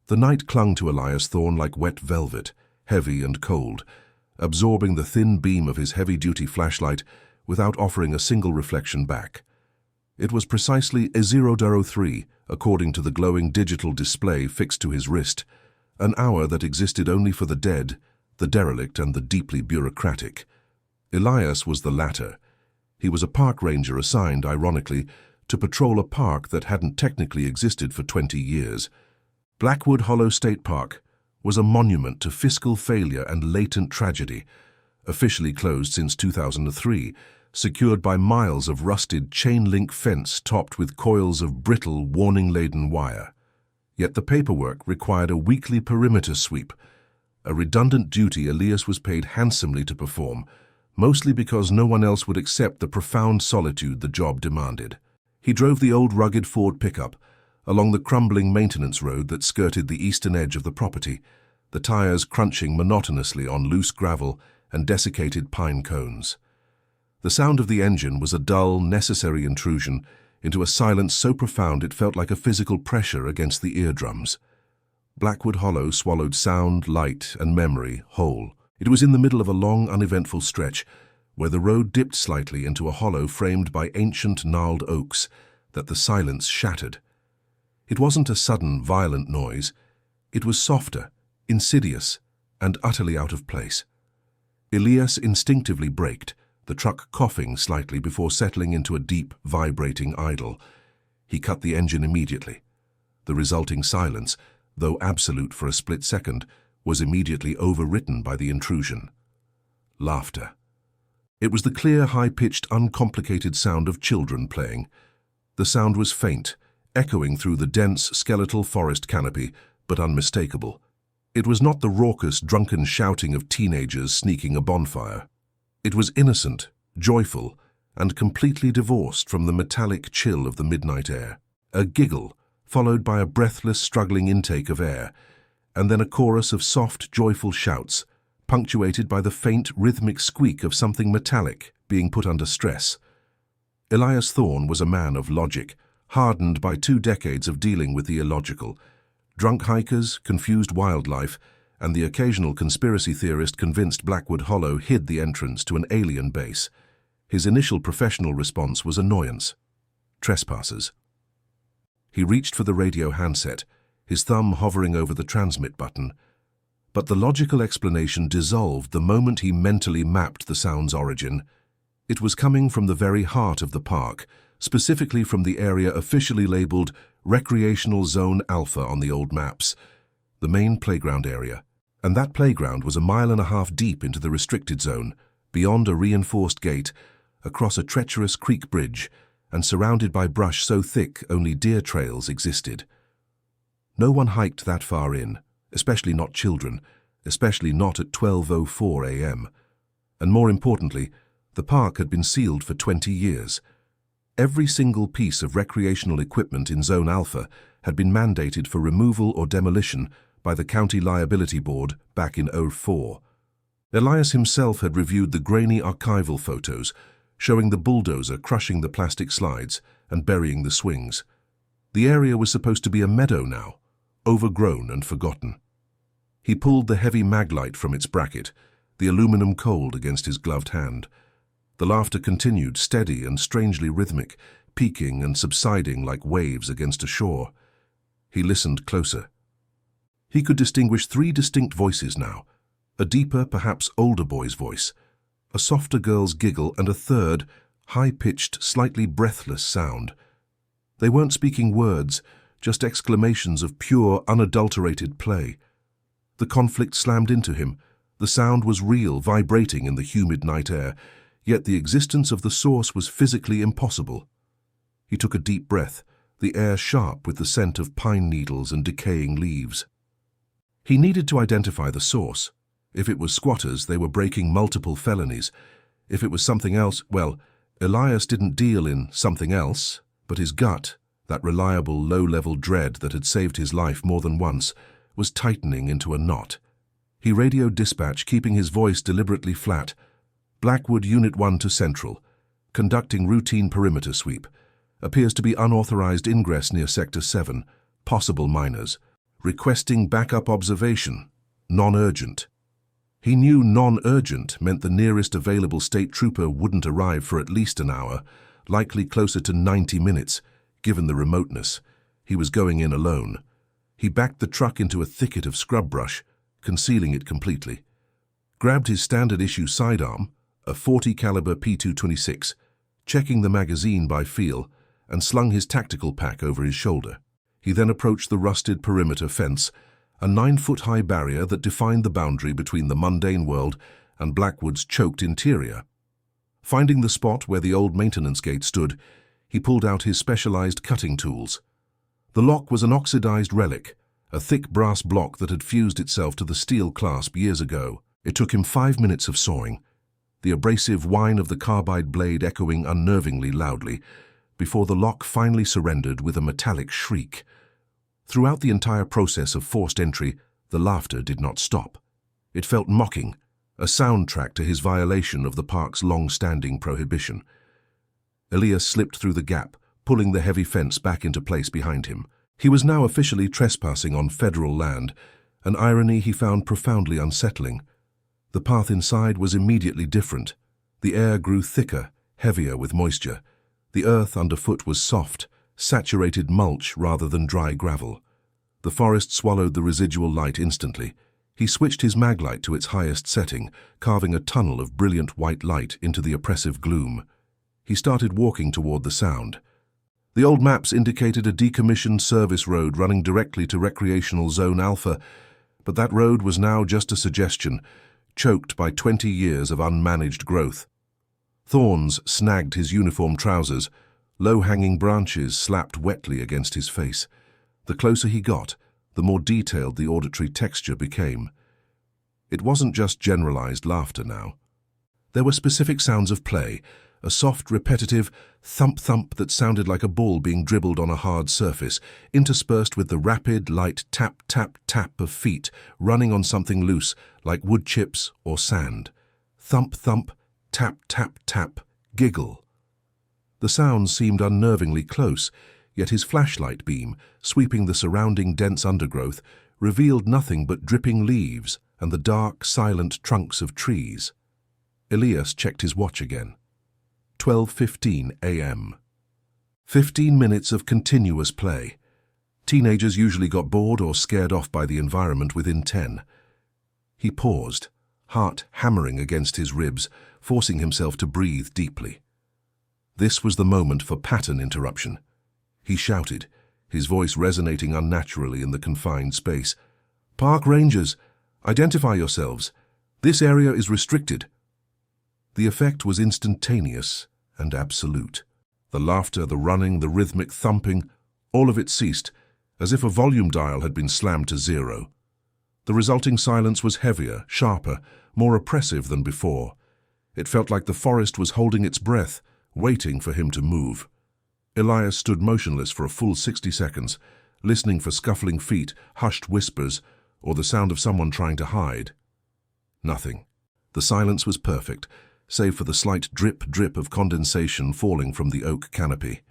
The night clung to Elias Thorne like wet velvet, heavy and cold, absorbing the thin beam of his heavy-duty flashlight without offering a single reflection back. It was precisely 0:03, according to the glowing digital display fixed to his wrist, an hour that existed only for the dead, the derelict, and the deeply bureaucratic. Elias was the latter. He was a park ranger assigned, ironically, to patrol a park that hadn't technically existed for 20 years. Blackwood Hollow State Park was a monument to fiscal failure and latent tragedy, officially closed since 2003, secured by miles of rusted chain-link fence topped with coils of brittle, warning-laden wire. Yet the paperwork required a weekly perimeter sweep, a redundant duty Elias was paid handsomely to perform, mostly because no one else would accept the profound solitude the job demanded. He drove the old rugged Ford pickup along the crumbling maintenance road that skirted the eastern edge of the property, the tires crunching monotonously on loose gravel and desiccated pine cones. The sound of the engine was a dull, necessary intrusion into a silence so profound it felt like a physical pressure against the eardrums. Blackwood Hollow swallowed sound, light, and memory whole. It was in the middle of a long, uneventful stretch where the road dipped slightly into a hollow framed by ancient, gnarled oaks that the silence shattered. It wasn't a sudden, violent noise. It was softer, insidious, and utterly out of place. Elias instinctively braked, the truck coughing slightly before settling into a deep, vibrating idle. He cut the engine immediately. The resulting silence, though absolute for a split second, was immediately overwritten by the intrusion. Laughter. It was the clear, high-pitched, uncomplicated sound of children playing. The sound was faint, echoing through the dense, skeletal forest canopy, but unmistakable. It was not the raucous, drunken shouting of teenagers sneaking a bonfire. It was innocent, joyful, and completely divorced from the metallic chill of the midnight air. A giggle, followed by a breathless, struggling intake of air, and then a chorus of soft, joyful shouts, punctuated by the faint, rhythmic squeak of something metallic being put under stress. Elias Thorne was a man of logic, hardened by 2 decades of dealing with the illogical. Drunk hikers, confused wildlife, and the occasional conspiracy theorist convinced Blackwood Hollow hid the entrance to an alien base. His initial professional response was annoyance. Trespassers. He reached for the radio handset, his thumb hovering over the transmit button. But the logical explanation dissolved the moment he mentally mapped the sound's origin. It was coming from the very heart of the park, specifically from the area officially labeled Recreational Zone Alpha on the old maps, the main playground area. And that playground was 1.5 miles deep into the restricted zone, beyond a reinforced gate, across a treacherous creek bridge, and surrounded by brush so thick only deer trails existed. No one hiked that far in, especially not children, especially not at 12:04 a.m. And more importantly, the park had been sealed for 20 years. Every single piece of recreational equipment in Zone Alpha had been mandated for removal or demolition by the County Liability Board back in 2004. Elias himself had reviewed the grainy archival photos, showing the bulldozer crushing the plastic slides and burying the swings. The area was supposed to be a meadow now, overgrown and forgotten. He pulled the heavy maglite from its bracket, the aluminum cold against his gloved hand. The laughter continued, steady and strangely rhythmic, peaking and subsiding like waves against a shore. He listened closer. He could distinguish 3 distinct voices now, a deeper, perhaps older boy's voice, a softer girl's giggle, and a third, high-pitched, slightly breathless sound. They weren't speaking words, just exclamations of pure, unadulterated play. The conflict slammed into him. The sound was real, vibrating in the humid night air, yet the existence of the source was physically impossible. He took a deep breath, the air sharp with the scent of pine needles and decaying leaves. He needed to identify the source. If it was squatters, they were breaking multiple felonies. If it was something else, well, Elias didn't deal in something else, but his gut, that reliable low-level dread that had saved his life more than once, was tightening into a knot. He radioed dispatch, keeping his voice deliberately flat. Blackwood Unit 1 to Central. Conducting routine perimeter sweep. Appears to be unauthorized ingress near Sector 7. Possible miners. requesting backup observation, non-urgent. He knew non-urgent meant the nearest available state trooper wouldn't arrive for at least an hour, likely closer to 90 minutes, given the remoteness. He was going in alone. He backed the truck into a thicket of scrub brush, concealing it completely. Grabbed his standard-issue sidearm, a .40 caliber P226, checking the magazine by feel, and slung his tactical pack over his shoulder. He then approached the rusted perimeter fence, a 9-foot-high barrier that defined the boundary between the mundane world and Blackwood's choked interior. Finding the spot where the old maintenance gate stood, he pulled out his specialized cutting tools. The lock was an oxidized relic, a thick brass block that had fused itself to the steel clasp years ago. It took him 5 minutes of sawing, the abrasive whine of the carbide blade echoing unnervingly loudly, before the lock finally surrendered with a metallic shriek. Throughout the entire process of forced entry, the laughter did not stop. It felt mocking, a soundtrack to his violation of the park's long-standing prohibition. Elias slipped through the gap, pulling the heavy fence back into place behind him. He was now officially trespassing on federal land, an irony he found profoundly unsettling. The path inside was immediately different. The air grew thicker, heavier with moisture. The earth underfoot was soft, saturated mulch rather than dry gravel. The forest swallowed the residual light instantly. He switched his maglite to its highest setting, carving a tunnel of brilliant white light into the oppressive gloom. He started walking toward the sound. The old maps indicated a decommissioned service road running directly to Recreational Zone Alpha, but that road was now just a suggestion, choked by 20 years of unmanaged growth. Thorns snagged his uniform trousers. Low-hanging branches slapped wetly against his face. The closer he got, the more detailed the auditory texture became. It wasn't just generalized laughter now. There were specific sounds of play, a soft, repetitive thump-thump that sounded like a ball being dribbled on a hard surface, interspersed with the rapid, light tap-tap-tap of feet running on something loose, like wood chips or sand. Thump-thump, tap-tap-tap, giggle. The sounds seemed unnervingly close, yet his flashlight beam, sweeping the surrounding dense undergrowth, revealed nothing but dripping leaves and the dark, silent trunks of trees. Elias checked his watch again. 12:15 a.m. 15 minutes of continuous play. Teenagers usually got bored or scared off by the environment within 10. He paused, heart hammering against his ribs, forcing himself to breathe deeply. This was the moment for pattern interruption. He shouted, his voice resonating unnaturally in the confined space. "Park rangers, identify yourselves. This area is restricted." The effect was instantaneous and absolute. The laughter, the running, the rhythmic thumping, all of it ceased, as if a volume dial had been slammed to 0. The resulting silence was heavier, sharper, more oppressive than before. It felt like the forest was holding its breath, waiting for him to move. Elias stood motionless for a full 60 seconds, listening for scuffling feet, hushed whispers, or the sound of someone trying to hide. Nothing. The silence was perfect, save for the slight drip-drip of condensation falling from the oak canopy.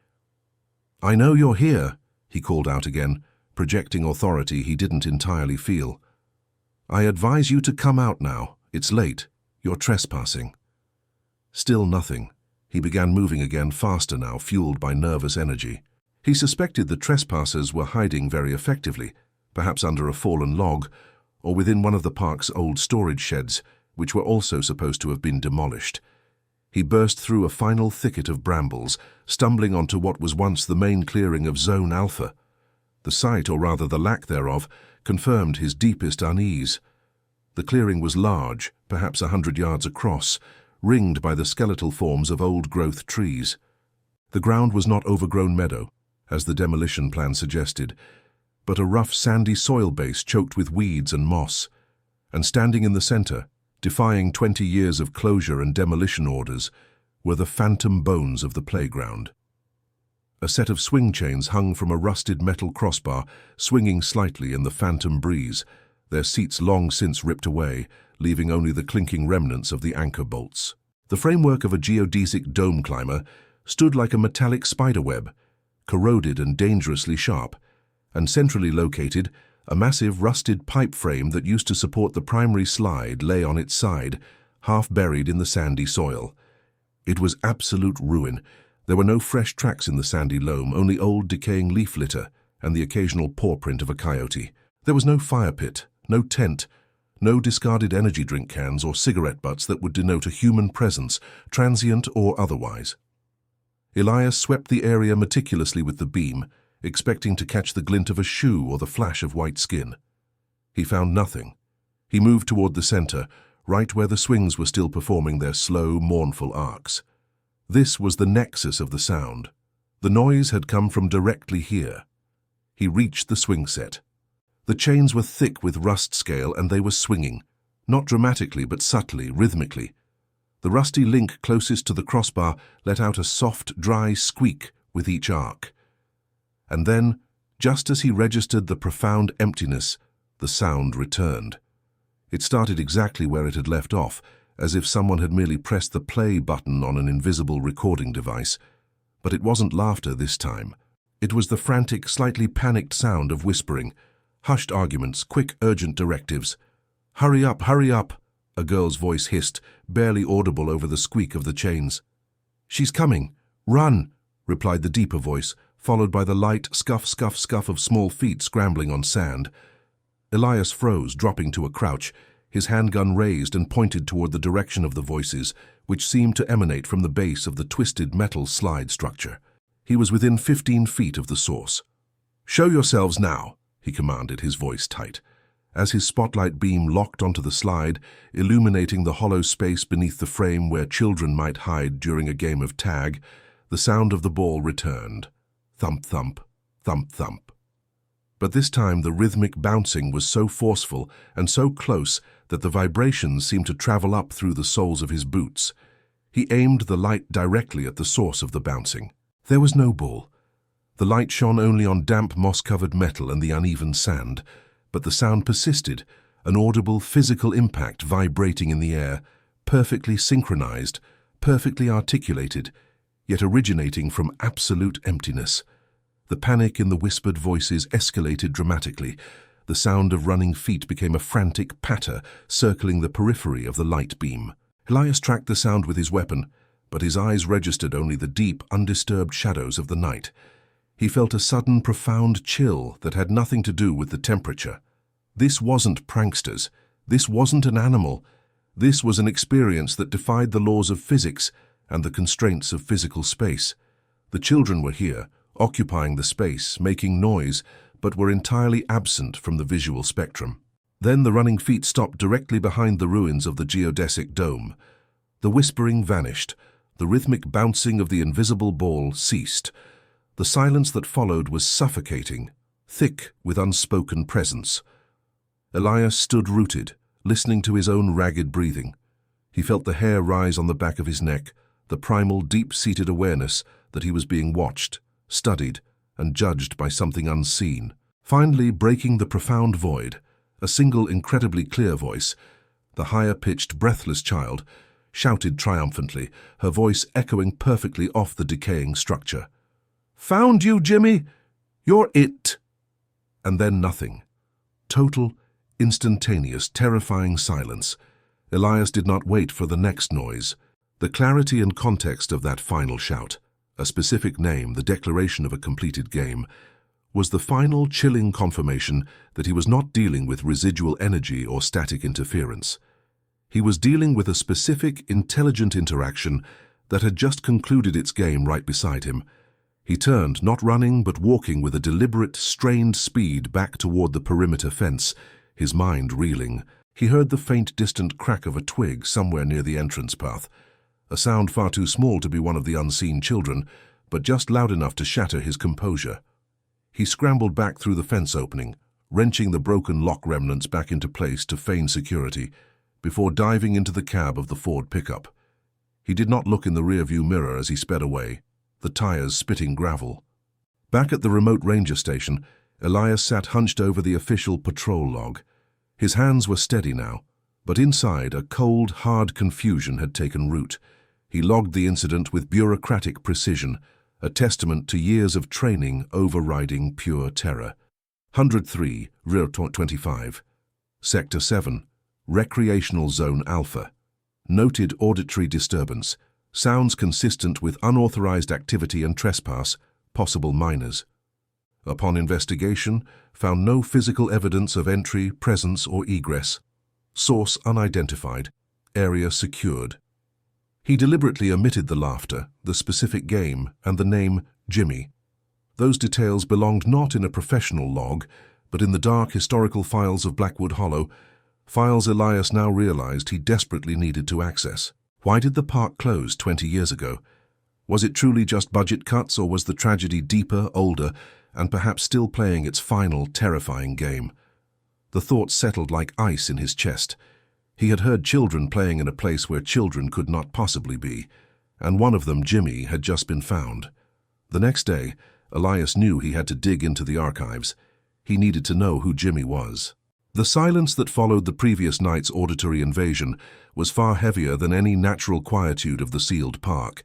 "I know you're here," he called out again, projecting authority he didn't entirely feel. "I advise you to come out now. It's late. You're trespassing." Still nothing. He began moving again, faster now, fueled by nervous energy. He suspected the trespassers were hiding very effectively, perhaps under a fallen log, or within one of the park's old storage sheds, which were also supposed to have been demolished. He burst through a final thicket of brambles, stumbling onto what was once the main clearing of Zone Alpha. The sight, or rather the lack thereof, confirmed his deepest unease. The clearing was large, perhaps 100 yards across, ringed by the skeletal forms of old-growth trees. The ground was not overgrown meadow, as the demolition plan suggested, but a rough sandy soil base choked with weeds and moss. And standing in the center, defying 20 years of closure and demolition orders, were the phantom bones of the playground. A set of swing chains hung from a rusted metal crossbar, swinging slightly in the phantom breeze, their seats long since ripped away, leaving only the clinking remnants of the anchor bolts. The framework of a geodesic dome climber stood like a metallic spiderweb, corroded and dangerously sharp, and centrally located, A massive rusted pipe frame that used to support the primary slide lay on its side, half buried in the sandy soil. It was absolute ruin. There were no fresh tracks in the sandy loam, only old decaying leaf litter and the occasional paw print of a coyote. There was no fire pit, no tent, no discarded energy drink cans or cigarette butts that would denote a human presence, transient or otherwise. Elias swept the area meticulously with the beam, expecting to catch the glint of a shoe or the flash of white skin. He found nothing. He moved toward the center, right where the swings were still performing their slow, mournful arcs. This was the nexus of the sound. The noise had come from directly here. He reached the swing set. The chains were thick with rust scale and they were swinging, not dramatically but subtly, rhythmically. The rusty link closest to the crossbar let out a soft, dry squeak with each arc. And then, just as he registered the profound emptiness, the sound returned. It started exactly where it had left off, as if someone had merely pressed the play button on an invisible recording device. But it wasn't laughter this time. It was the frantic, slightly panicked sound of whispering, hushed arguments, quick, urgent directives. "Hurry up, hurry up," a girl's voice hissed, barely audible over the squeak of the chains. "She's coming. Run," replied the deeper voice, followed by the light scuff, scuff, scuff of small feet scrambling on sand. Elias froze, dropping to a crouch, his handgun raised and pointed toward the direction of the voices, which seemed to emanate from the base of the twisted metal slide structure. He was within 15 feet of the source. "Show yourselves now," he commanded, his voice tight. As his spotlight beam locked onto the slide, illuminating the hollow space beneath the frame where children might hide during a game of tag, the sound of the ball returned. Thump, thump, thump, thump. But this time the rhythmic bouncing was so forceful and so close that the vibrations seemed to travel up through the soles of his boots. He aimed the light directly at the source of the bouncing. There was no ball. The light shone only on damp, moss-covered metal and the uneven sand, but the sound persisted, an audible physical impact vibrating in the air, perfectly synchronized, perfectly articulated, yet originating from absolute emptiness. The panic in the whispered voices escalated dramatically. The sound of running feet became a frantic patter, circling the periphery of the light beam. Elias tracked the sound with his weapon, but his eyes registered only the deep, undisturbed shadows of the night. He felt a sudden, profound chill that had nothing to do with the temperature. This wasn't pranksters. This wasn't an animal. This was an experience that defied the laws of physics and the constraints of physical space. The children were here, occupying the space, making noise, but were entirely absent from the visual spectrum. Then the running feet stopped directly behind the ruins of the geodesic dome. The whispering vanished. The rhythmic bouncing of the invisible ball ceased. The silence that followed was suffocating, thick with unspoken presence. Elias stood rooted, listening to his own ragged breathing. He felt the hair rise on the back of his neck, the primal, deep-seated awareness that he was being watched, studied, and judged by something unseen. Finally, breaking the profound void, a single incredibly clear voice, the higher-pitched, breathless child, shouted triumphantly, her voice echoing perfectly off the decaying structure. "Found you, Jimmy! You're it!" And then nothing. Total, instantaneous, terrifying silence. Elias did not wait for the next noise. The clarity and context of that final shout, a specific name, the declaration of a completed game, was the final chilling confirmation that he was not dealing with residual energy or static interference. He was dealing with a specific, intelligent interaction that had just concluded its game right beside him. He turned, not running but walking with a deliberate, strained speed back toward the perimeter fence, his mind reeling. He heard the faint, distant crack of a twig somewhere near the entrance path, a sound far too small to be one of the unseen children, but just loud enough to shatter his composure. He scrambled back through the fence opening, wrenching the broken lock remnants back into place to feign security, before diving into the cab of the Ford pickup. He did not look in the rearview mirror as he sped away, the tires spitting gravel. Back at the remote ranger station, Elias sat hunched over the official patrol log. His hands were steady now, but inside a cold, hard confusion had taken root. He logged the incident with bureaucratic precision, a testament to years of training overriding pure terror. 103, Rear 25. Sector 7, Recreational Zone Alpha. Noted auditory disturbance. Sounds consistent with unauthorized activity and trespass, possible minors. Upon investigation, found no physical evidence of entry, presence, or egress. Source unidentified. Area secured. He deliberately omitted the laughter, the specific game, and the name Jimmy. Those details belonged not in a professional log, but in the dark historical files of Blackwood Hollow, files Elias now realized he desperately needed to access. Why did the park close 20 years ago? Was it truly just budget cuts, or was the tragedy deeper, older, and perhaps still playing its final, terrifying game? The thoughts settled like ice in his chest. He had heard children playing in a place where children could not possibly be, and one of them, Jimmy, had just been found. The next day, Elias knew he had to dig into the archives. He needed to know who Jimmy was. The silence that followed the previous night's auditory invasion was far heavier than any natural quietude of the sealed park.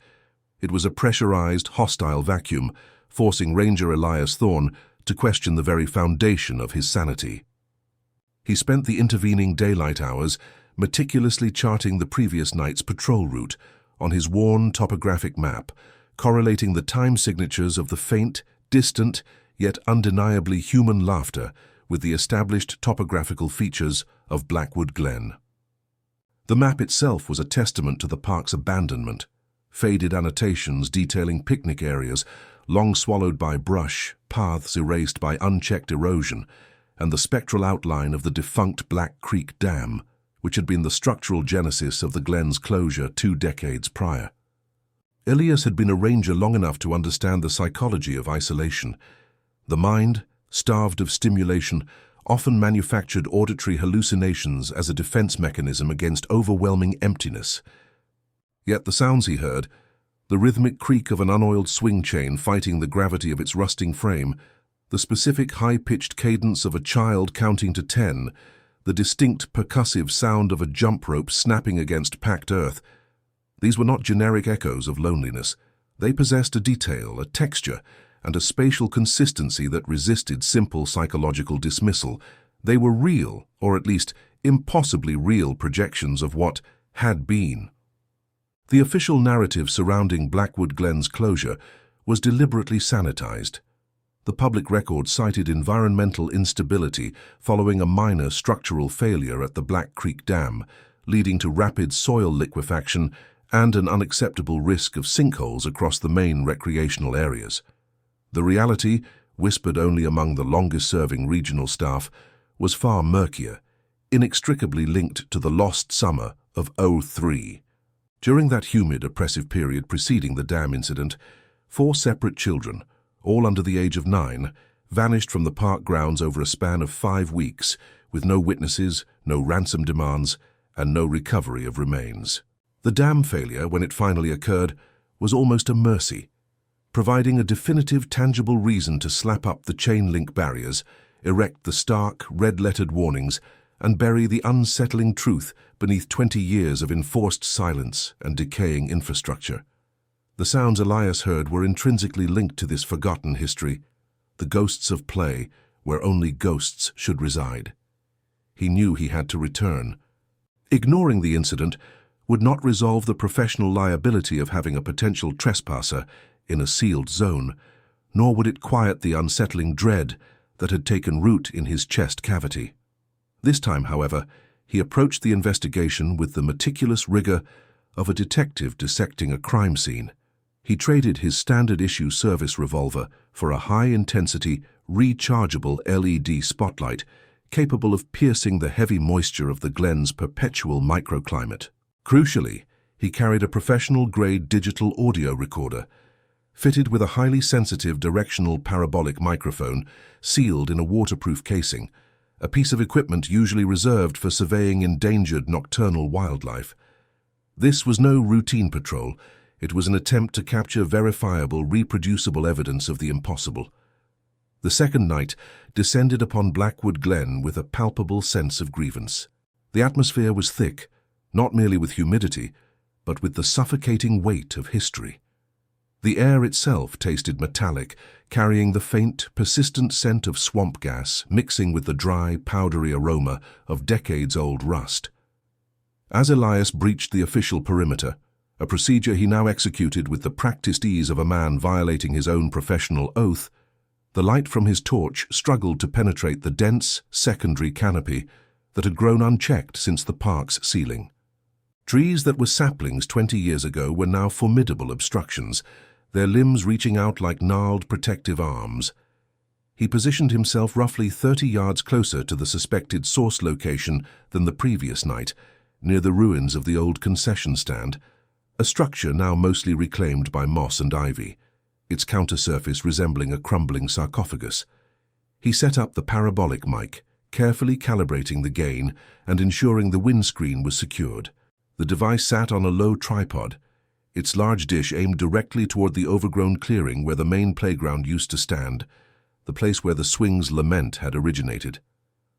It was a pressurized, hostile vacuum, forcing Ranger Elias Thorne to question the very foundation of his sanity. He spent the intervening daylight hours meticulously charting the previous night's patrol route on his worn topographic map, correlating the time signatures of the faint, distant, yet undeniably human laughter with the established topographical features of Blackwood Glen. The map itself was a testament to the park's abandonment. Faded annotations detailing picnic areas, long swallowed by brush, paths erased by unchecked erosion, and the spectral outline of the defunct Black Creek Dam, which had been the structural genesis of the Glen's closure 2 decades prior. Elias had been a ranger long enough to understand the psychology of isolation. The mind, starved of stimulation, often manufactured auditory hallucinations as a defense mechanism against overwhelming emptiness. Yet the sounds he heard, the rhythmic creak of an unoiled swing chain fighting the gravity of its rusting frame, the specific high-pitched cadence of a child counting to 10, the distinct percussive sound of a jump rope snapping against packed earth, these were not generic echoes of loneliness. They possessed a detail, a texture, and a spatial consistency that resisted simple psychological dismissal. They were real, or at least impossibly real projections of what had been. The official narrative surrounding Blackwood Glen's closure was deliberately sanitized. The public record cited environmental instability following a minor structural failure at the Black Creek Dam, leading to rapid soil liquefaction and an unacceptable risk of sinkholes across the main recreational areas. The reality, whispered only among the longest-serving regional staff, was far murkier, inextricably linked to the lost summer of '03. During that humid, oppressive period preceding the dam incident, 4 separate children, all under the age of 9, vanished from the park grounds over a span of 5 weeks, with no witnesses, no ransom demands, and no recovery of remains. The dam failure, when it finally occurred, was almost a mercy, providing a definitive, tangible reason to slap up the chain-link barriers, erect the stark, red-lettered warnings, and bury the unsettling truth beneath 20 years of enforced silence and decaying infrastructure. The sounds Elias heard were intrinsically linked to this forgotten history, the ghosts of play, where only ghosts should reside. He knew he had to return. Ignoring the incident would not resolve the professional liability of having a potential trespasser in a sealed zone, nor would it quiet the unsettling dread that had taken root in his chest cavity. This time, however, he approached the investigation with the meticulous rigor of a detective dissecting a crime scene. He traded his standard-issue service revolver for a high-intensity, rechargeable LED spotlight capable of piercing the heavy moisture of the Glen's perpetual microclimate. Crucially, he carried a professional-grade digital audio recorder, fitted with a highly sensitive directional parabolic microphone sealed in a waterproof casing, a piece of equipment usually reserved for surveying endangered nocturnal wildlife. This was no routine patrol. It was an attempt to capture verifiable, reproducible evidence of the impossible. The second night descended upon Blackwood Glen with a palpable sense of grievance. The atmosphere was thick, not merely with humidity, but with the suffocating weight of history. The air itself tasted metallic, carrying the faint, persistent scent of swamp gas mixing with the dry, powdery aroma of decades-old rust. As Elias breached the official perimeter, a procedure he now executed with the practiced ease of a man violating his own professional oath, the light from his torch struggled to penetrate the dense, secondary canopy that had grown unchecked since the park's ceiling. Trees that were saplings 20 years ago were now formidable obstructions, their limbs reaching out like gnarled protective arms. He positioned himself roughly 30 yards closer to the suspected source location than the previous night, near the ruins of the old concession stand, a structure now mostly reclaimed by moss and ivy, its counter-surface resembling a crumbling sarcophagus. He set up the parabolic mic, carefully calibrating the gain and ensuring the windscreen was secured. The device sat on a low tripod, its large dish aimed directly toward the overgrown clearing where the main playground used to stand, the place where the swing's lament had originated.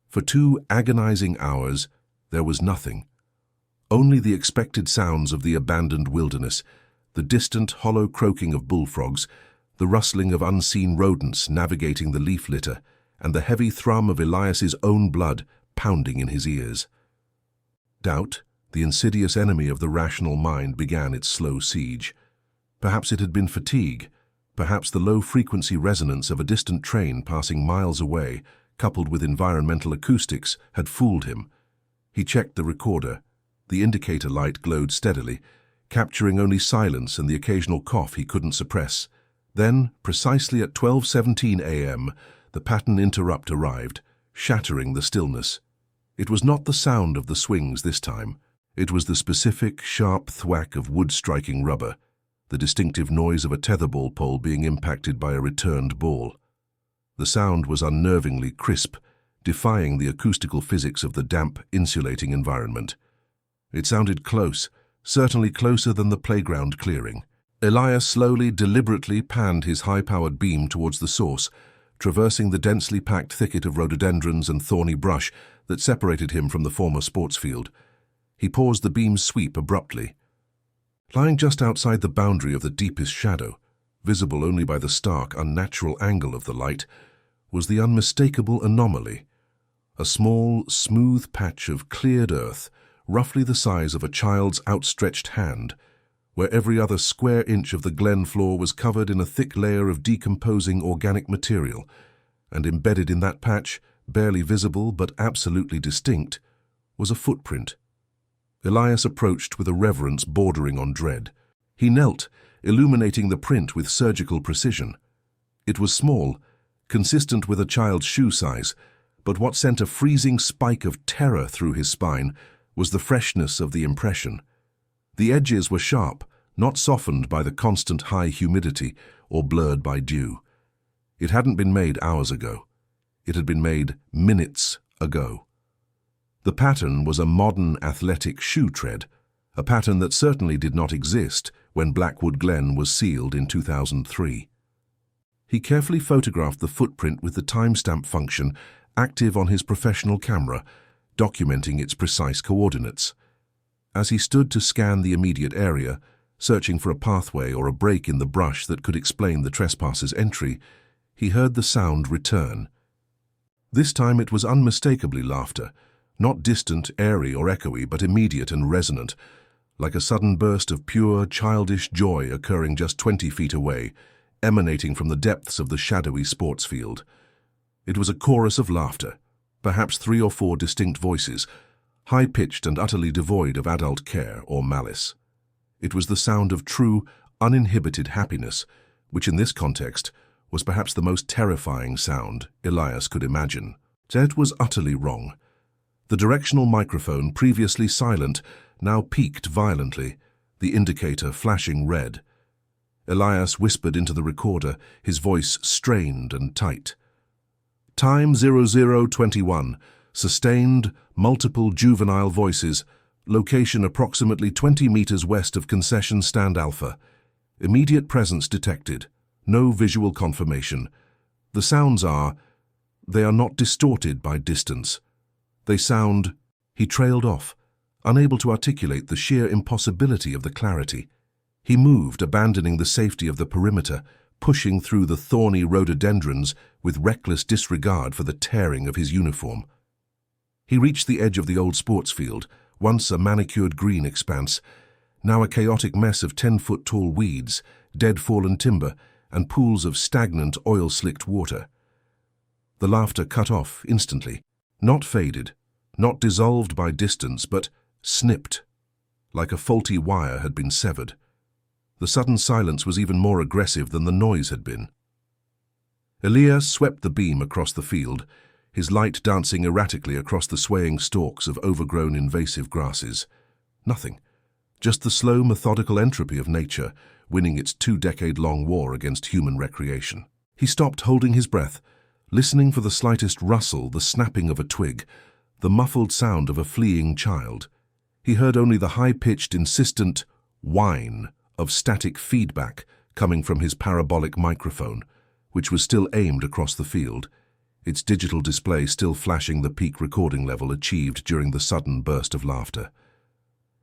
For 2 agonizing hours, there was nothing. Only the expected sounds of the abandoned wilderness, the distant, hollow croaking of bullfrogs, the rustling of unseen rodents navigating the leaf litter, and the heavy thrum of Elias's own blood pounding in his ears. Doubt, the insidious enemy of the rational mind, began its slow siege. Perhaps it had been fatigue, perhaps the low-frequency resonance of a distant train passing miles away, coupled with environmental acoustics, had fooled him. He checked the recorder. The indicator light glowed steadily, capturing only silence and the occasional cough he couldn't suppress. Then, precisely at 12:17 a.m., the pattern interrupt arrived, shattering the stillness. It was not the sound of the swings this time. It was the specific, sharp thwack of wood striking rubber, the distinctive noise of a tetherball pole being impacted by a returned ball. The sound was unnervingly crisp, defying the acoustical physics of the damp, insulating environment. It sounded close, certainly closer than the playground clearing. Elias slowly, deliberately panned his high-powered beam towards the source, traversing the densely packed thicket of rhododendrons and thorny brush that separated him from the former sports field. He paused the beam's sweep abruptly. Lying just outside the boundary of the deepest shadow, visible only by the stark, unnatural angle of the light, was the unmistakable anomaly. A small, smooth patch of cleared earth, roughly the size of a child's outstretched hand, where every other square inch of the glen floor was covered in a thick layer of decomposing organic material, and embedded in that patch, barely visible but absolutely distinct, was a footprint. Elias approached with a reverence bordering on dread. He knelt, illuminating the print with surgical precision. It was small, consistent with a child's shoe size, but what sent a freezing spike of terror through his spine was the freshness of the impression. The edges were sharp, not softened by the constant high humidity or blurred by dew. It hadn't been made hours ago. It had been made minutes ago. The pattern was a modern athletic shoe tread, a pattern that certainly did not exist when Blackwood Glen was sealed in 2003. He carefully photographed the footprint with the timestamp function active on his professional camera, documenting its precise coordinates. As he stood to scan the immediate area, searching for a pathway or a break in the brush that could explain the trespasser's entry, he heard the sound return. This time it was unmistakably laughter, not distant, airy, or echoey, but immediate and resonant, like a sudden burst of pure, childish joy occurring just 20 feet away, emanating from the depths of the shadowy sports field. It was a chorus of laughter, perhaps 3 or 4 distinct voices, high-pitched and utterly devoid of adult care or malice. It was the sound of true, uninhibited happiness, which in this context was perhaps the most terrifying sound Elias could imagine. Ted was utterly wrong. The directional microphone, previously silent, now peaked violently, the indicator flashing red. Elias whispered into the recorder, his voice strained and tight. Time 0021, sustained, multiple juvenile voices, location approximately 20 meters west of concession stand Alpha. Immediate presence detected, no visual confirmation. The sounds they are not distorted by distance. They sound. He trailed off, unable to articulate the sheer impossibility of the clarity. He moved, abandoning the safety of the perimeter, pushing through the thorny rhododendrons with reckless disregard for the tearing of his uniform. He reached the edge of the old sports field, once a manicured green expanse, now a chaotic mess of 10-foot-tall weeds, dead fallen timber, and pools of stagnant, oil-slicked water. The laughter cut off instantly, not faded, not dissolved by distance, but snipped, like a faulty wire had been severed. The sudden silence was even more aggressive than the noise had been. Elias swept the beam across the field, his light dancing erratically across the swaying stalks of overgrown invasive grasses. Nothing. Just the slow, methodical entropy of nature, winning its 2-decade-long war against human recreation. He stopped, holding his breath, listening for the slightest rustle, the snapping of a twig, the muffled sound of a fleeing child. He heard only the high-pitched, insistent whine of static feedback coming from his parabolic microphone, which was still aimed across the field, its digital display still flashing the peak recording level achieved during the sudden burst of laughter.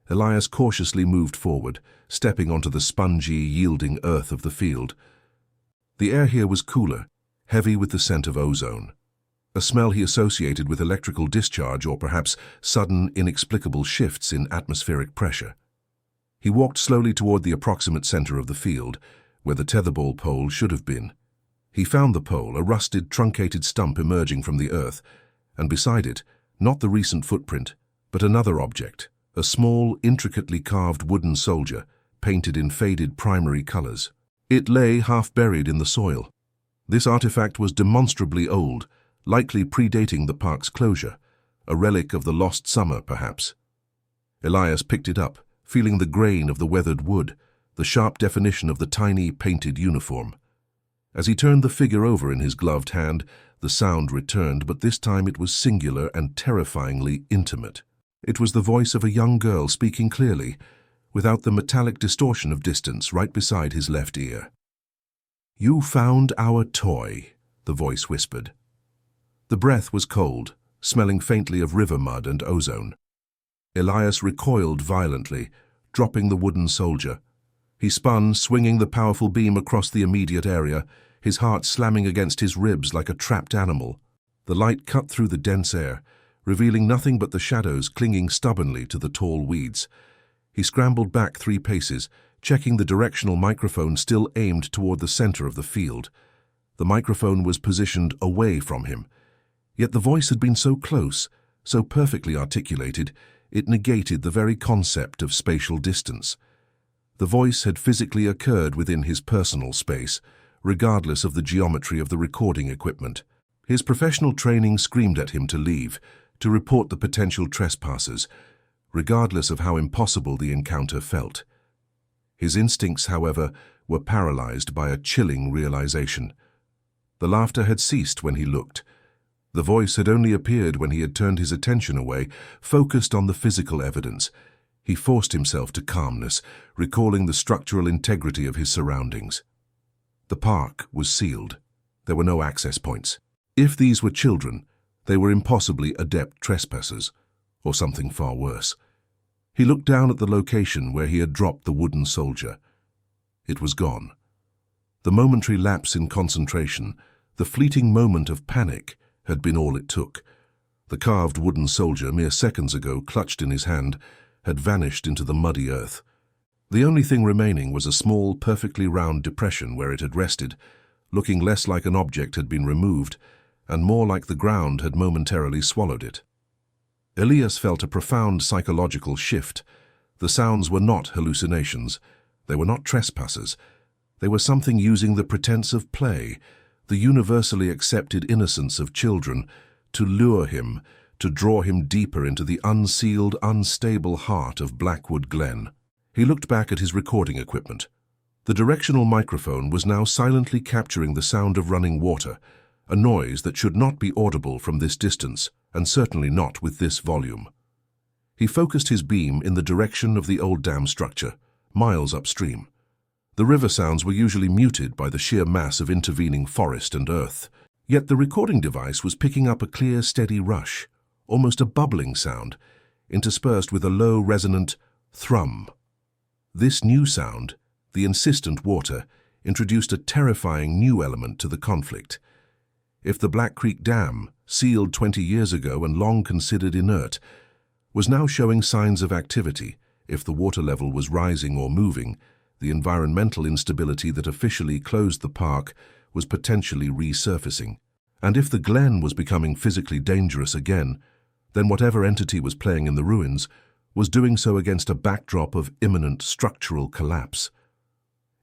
Elias cautiously moved forward, stepping onto the spongy, yielding earth of the field. The air here was cooler, heavy with the scent of ozone, a smell he associated with electrical discharge or perhaps sudden, inexplicable shifts in atmospheric pressure. He walked slowly toward the approximate center of the field, where the tetherball pole should have been. He found the pole, a rusted, truncated stump emerging from the earth, and beside it, not the recent footprint, but another object, a small, intricately carved wooden soldier, painted in faded primary colors. It lay half-buried in the soil. This artifact was demonstrably old, likely predating the park's closure, a relic of the lost summer, perhaps. Elias picked it up, feeling the grain of the weathered wood, the sharp definition of the tiny, painted uniform. As he turned the figure over in his gloved hand, the sound returned, but this time it was singular and terrifyingly intimate. It was the voice of a young girl speaking clearly, without the metallic distortion of distance, right beside his left ear. "You found our toy," the voice whispered. The breath was cold, smelling faintly of river mud and ozone. Elias recoiled violently, dropping the wooden soldier. He spun, swinging the powerful beam across the immediate area, his heart slamming against his ribs like a trapped animal. The light cut through the dense air, revealing nothing but the shadows clinging stubbornly to the tall weeds. He scrambled back 3 paces, checking the directional microphone still aimed toward the center of the field. The microphone was positioned away from him. Yet the voice had been so close, so perfectly articulated, it negated the very concept of spatial distance. The voice had physically occurred within his personal space, regardless of the geometry of the recording equipment. His professional training screamed at him to leave, to report the potential trespassers, regardless of how impossible the encounter felt. His instincts, however, were paralyzed by a chilling realization. The laughter had ceased when he looked. The voice had only appeared when he had turned his attention away, focused on the physical evidence. He forced himself to calmness, recalling the structural integrity of his surroundings. The park was sealed. There were no access points. If these were children, they were impossibly adept trespassers, or something far worse. He looked down at the location where he had dropped the wooden soldier. It was gone. The momentary lapse in concentration, the fleeting moment of panic, had been all it took. The carved wooden soldier, mere seconds ago clutched in his hand, had vanished into the muddy earth. The only thing remaining was a small, perfectly round depression where it had rested, looking less like an object had been removed, and more like the ground had momentarily swallowed it. Elias felt a profound psychological shift. The sounds were not hallucinations. They were not trespassers. They were something using the pretense of play, the universally accepted innocence of children, to lure him, to draw him deeper into the unsealed, unstable heart of Blackwood Glen. He looked back at his recording equipment. The directional microphone was now silently capturing the sound of running water, a noise that should not be audible from this distance, and certainly not with this volume. He focused his beam in the direction of the old dam structure, miles upstream. The river sounds were usually muted by the sheer mass of intervening forest and earth. Yet the recording device was picking up a clear, steady rush, almost a bubbling sound, interspersed with a low, resonant thrum. This new sound, The insistent water introduced a terrifying new element to the conflict. If the Black Creek Dam, sealed 20 years ago and long considered inert, was now showing signs of activity, if the water level was rising or moving, the environmental instability that officially closed the park was potentially resurfacing. And if the Glen was becoming physically dangerous again, then whatever entity was playing in the ruins was doing so against a backdrop of imminent structural collapse.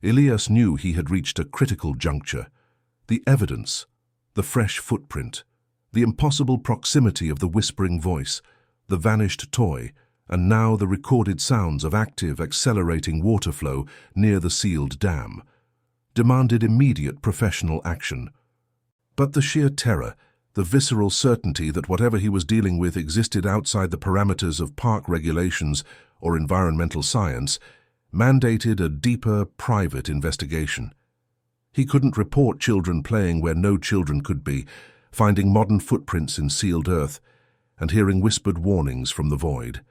Elias knew he had reached a critical juncture. The evidence, the fresh footprint, the impossible proximity of the whispering voice, the vanished toy, and now the recorded sounds of active, accelerating water flow near the sealed dam, demanded immediate professional action. But the sheer terror, the visceral certainty that whatever he was dealing with existed outside the parameters of park regulations or environmental science, mandated a deeper, private investigation. He couldn't report children playing where no children could be, finding modern footprints in sealed earth, and hearing whispered warnings from the void.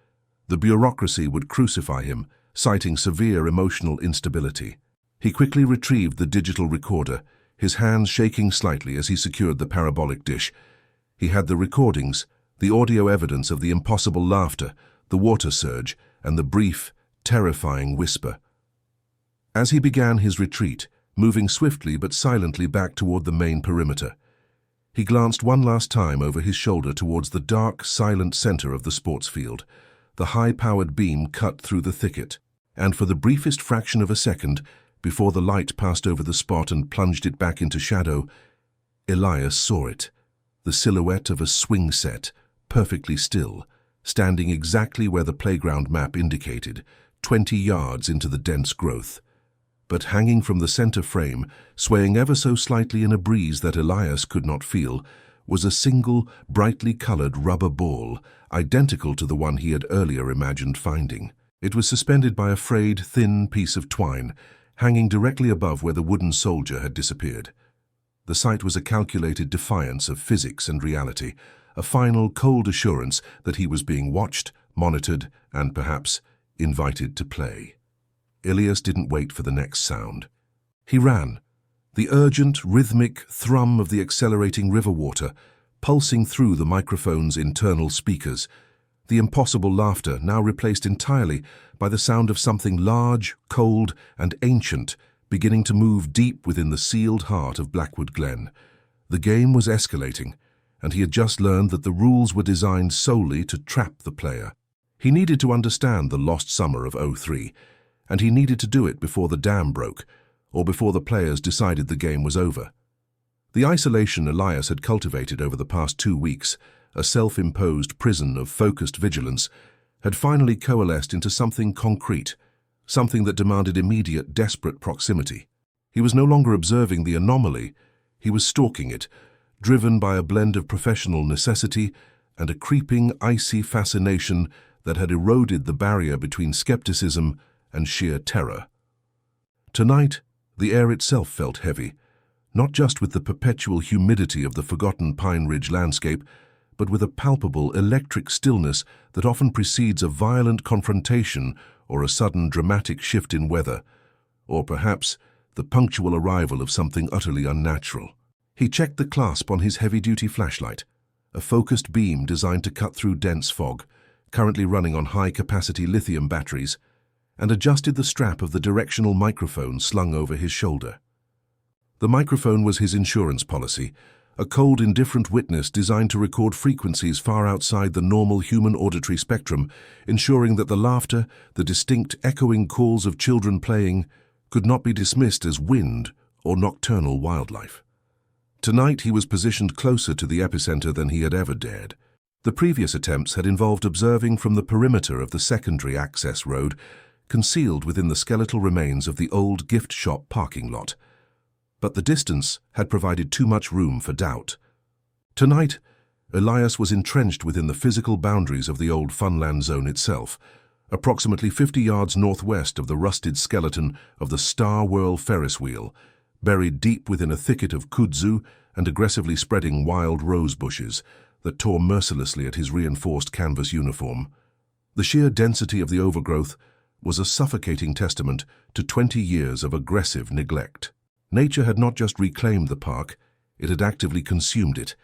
The bureaucracy would crucify him, citing severe emotional instability. He quickly retrieved the digital recorder, his hands shaking slightly as he secured the parabolic dish. He had the recordings, the audio evidence of the impossible laughter, the water surge, and the brief, terrifying whisper. As he began his retreat, moving swiftly but silently back toward the main perimeter, he glanced one last time over his shoulder towards the dark, silent center of the sports field. The high-powered beam cut through the thicket, and for the briefest fraction of a second, before the light passed over the spot and plunged it back into shadow, Elias saw it, the silhouette of a swing set, perfectly still, standing exactly where the playground map indicated, 20 yards into the dense growth. But hanging from the center frame, swaying ever so slightly in a breeze that Elias could not feel, was a single, brightly colored rubber ball, identical to the one he had earlier imagined finding. It was suspended by a frayed, thin piece of twine, hanging directly above where the wooden soldier had disappeared. The sight was a calculated defiance of physics and reality, a final, cold assurance that he was being watched, monitored, and perhaps invited to play. Elias didn't wait for the next sound. He ran, the urgent, rhythmic thrum of the accelerating river water pulsing through the microphone's internal speakers, the impossible laughter now replaced entirely by the sound of something large, cold, and ancient beginning to move deep within the sealed heart of Blackwood Glen. The game was escalating, and he had just learned that the rules were designed solely to trap the player. He needed to understand the lost summer of '03, and he needed to do it before the dam broke, or before the players decided the game was over. The isolation Elias had cultivated over the past 2 weeks, a self-imposed prison of focused vigilance, had finally coalesced into something concrete, something that demanded immediate, desperate proximity. He was no longer observing the anomaly, he was stalking it, driven by a blend of professional necessity and a creeping, icy fascination that had eroded the barrier between skepticism and sheer terror. Tonight, the air itself felt heavy, not just with the perpetual humidity of the forgotten Pine Ridge landscape, but with a palpable electric stillness that often precedes a violent confrontation or a sudden dramatic shift in weather, or perhaps the punctual arrival of something utterly unnatural. He checked the clasp on his heavy-duty flashlight, a focused beam designed to cut through dense fog, currently running on high-capacity lithium batteries, and adjusted the strap of the directional microphone slung over his shoulder. The microphone was his insurance policy, a cold, indifferent witness designed to record frequencies far outside the normal human auditory spectrum, ensuring that the laughter, the distinct echoing calls of children playing, could not be dismissed as wind or nocturnal wildlife. Tonight he was positioned closer to the epicenter than he had ever dared. The previous attempts had involved observing from the perimeter of the secondary access road, concealed within the skeletal remains of the old gift shop parking lot. But the distance had provided too much room for doubt. Tonight, Elias was entrenched within the physical boundaries of the old Funland Zone itself, approximately 50 yards northwest of the rusted skeleton of the Star Whirl Ferris wheel, buried deep within a thicket of kudzu and aggressively spreading wild rose bushes that tore mercilessly at his reinforced canvas uniform. The sheer density of the overgrowth was a suffocating testament to 20 years of aggressive neglect. Nature had not just reclaimed the park, it had actively consumed it,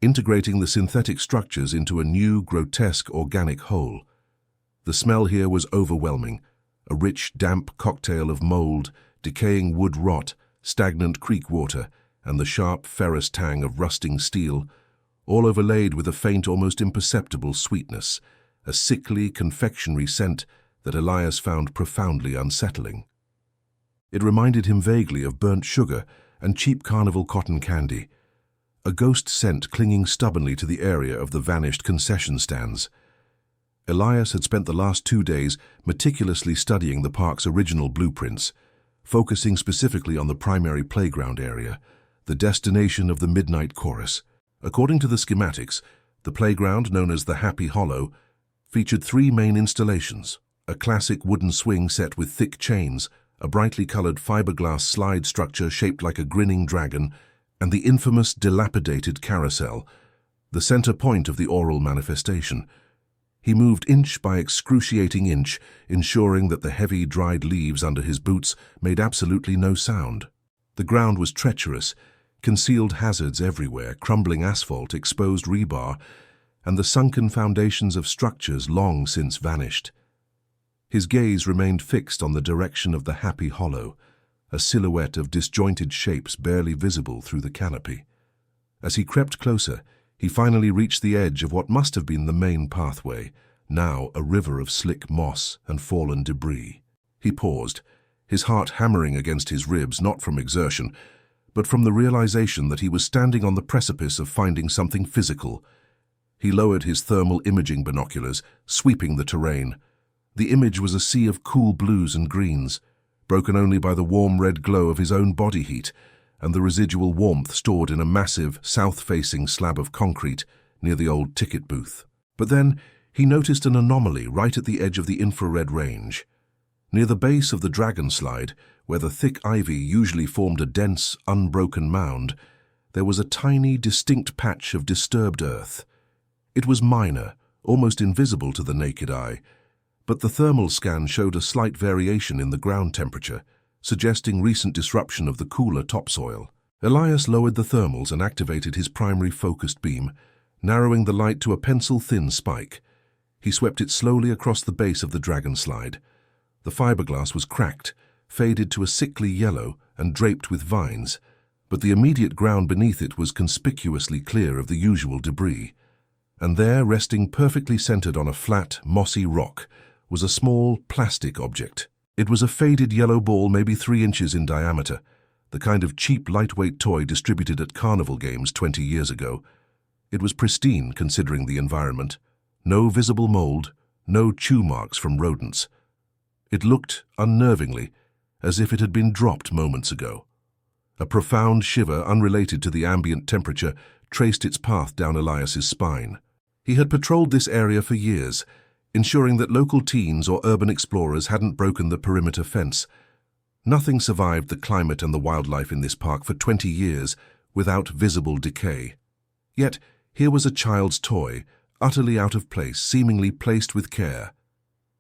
integrating the synthetic structures into a new, grotesque organic whole. The smell here was overwhelming, a rich, damp cocktail of mold, decaying wood rot, stagnant creek water, and the sharp, ferrous tang of rusting steel, all overlaid with a faint, almost imperceptible sweetness, a sickly, confectionery scent that Elias found profoundly unsettling. It reminded him vaguely of burnt sugar and cheap carnival cotton candy, a ghost scent clinging stubbornly to the area of the vanished concession stands. Elias had spent the last 2 days meticulously studying the park's original blueprints, focusing specifically on the primary playground area, the destination of the Midnight Chorus. According to the schematics, the playground, known as the Happy Hollow, featured 3 main installations: a classic wooden swing set with thick chains, a brightly colored fiberglass slide structure shaped like a grinning dragon, and the infamous dilapidated carousel, the center point of the oral manifestation. He moved inch by excruciating inch, ensuring that the heavy, dried leaves under his boots made absolutely no sound. The ground was treacherous, concealed hazards everywhere, crumbling asphalt, exposed rebar, and the sunken foundations of structures long since vanished. His gaze remained fixed on the direction of the Happy Hollow, a silhouette of disjointed shapes barely visible through the canopy. As he crept closer, he finally reached the edge of what must have been the main pathway, now a river of slick moss and fallen debris. He paused, his heart hammering against his ribs, not from exertion, but from the realization that he was standing on the precipice of finding something physical. He lowered his thermal imaging binoculars, sweeping the terrain. The image was a sea of cool blues and greens, broken only by the warm red glow of his own body heat and the residual warmth stored in a massive, south-facing slab of concrete near the old ticket booth. But then he noticed an anomaly right at the edge of the infrared range. Near the base of the dragon slide, where the thick ivy usually formed a dense, unbroken mound, there was a tiny, distinct patch of disturbed earth. It was minor, almost invisible to the naked eye, but the thermal scan showed a slight variation in the ground temperature, suggesting recent disruption of the cooler topsoil. Elias lowered the thermals and activated his primary focused beam, narrowing the light to a pencil-thin spike. He swept it slowly across the base of the dragon slide. The fiberglass was cracked, faded to a sickly yellow, and draped with vines, but the immediate ground beneath it was conspicuously clear of the usual debris. And there, resting perfectly centered on a flat, mossy rock, was a small, plastic object. It was a faded yellow ball maybe 3 inches in diameter, the kind of cheap, lightweight toy distributed at carnival games 20 years ago. It was pristine considering the environment. No visible mold, no chew marks from rodents. It looked, unnervingly, as if it had been dropped moments ago. A profound shiver, unrelated to the ambient temperature, traced its path down Elias's spine. He had patrolled this area for years, ensuring that local teens or urban explorers hadn't broken the perimeter fence. Nothing survived the climate and the wildlife in this park for 20 years without visible decay. Yet, here was a child's toy, utterly out of place, seemingly placed with care.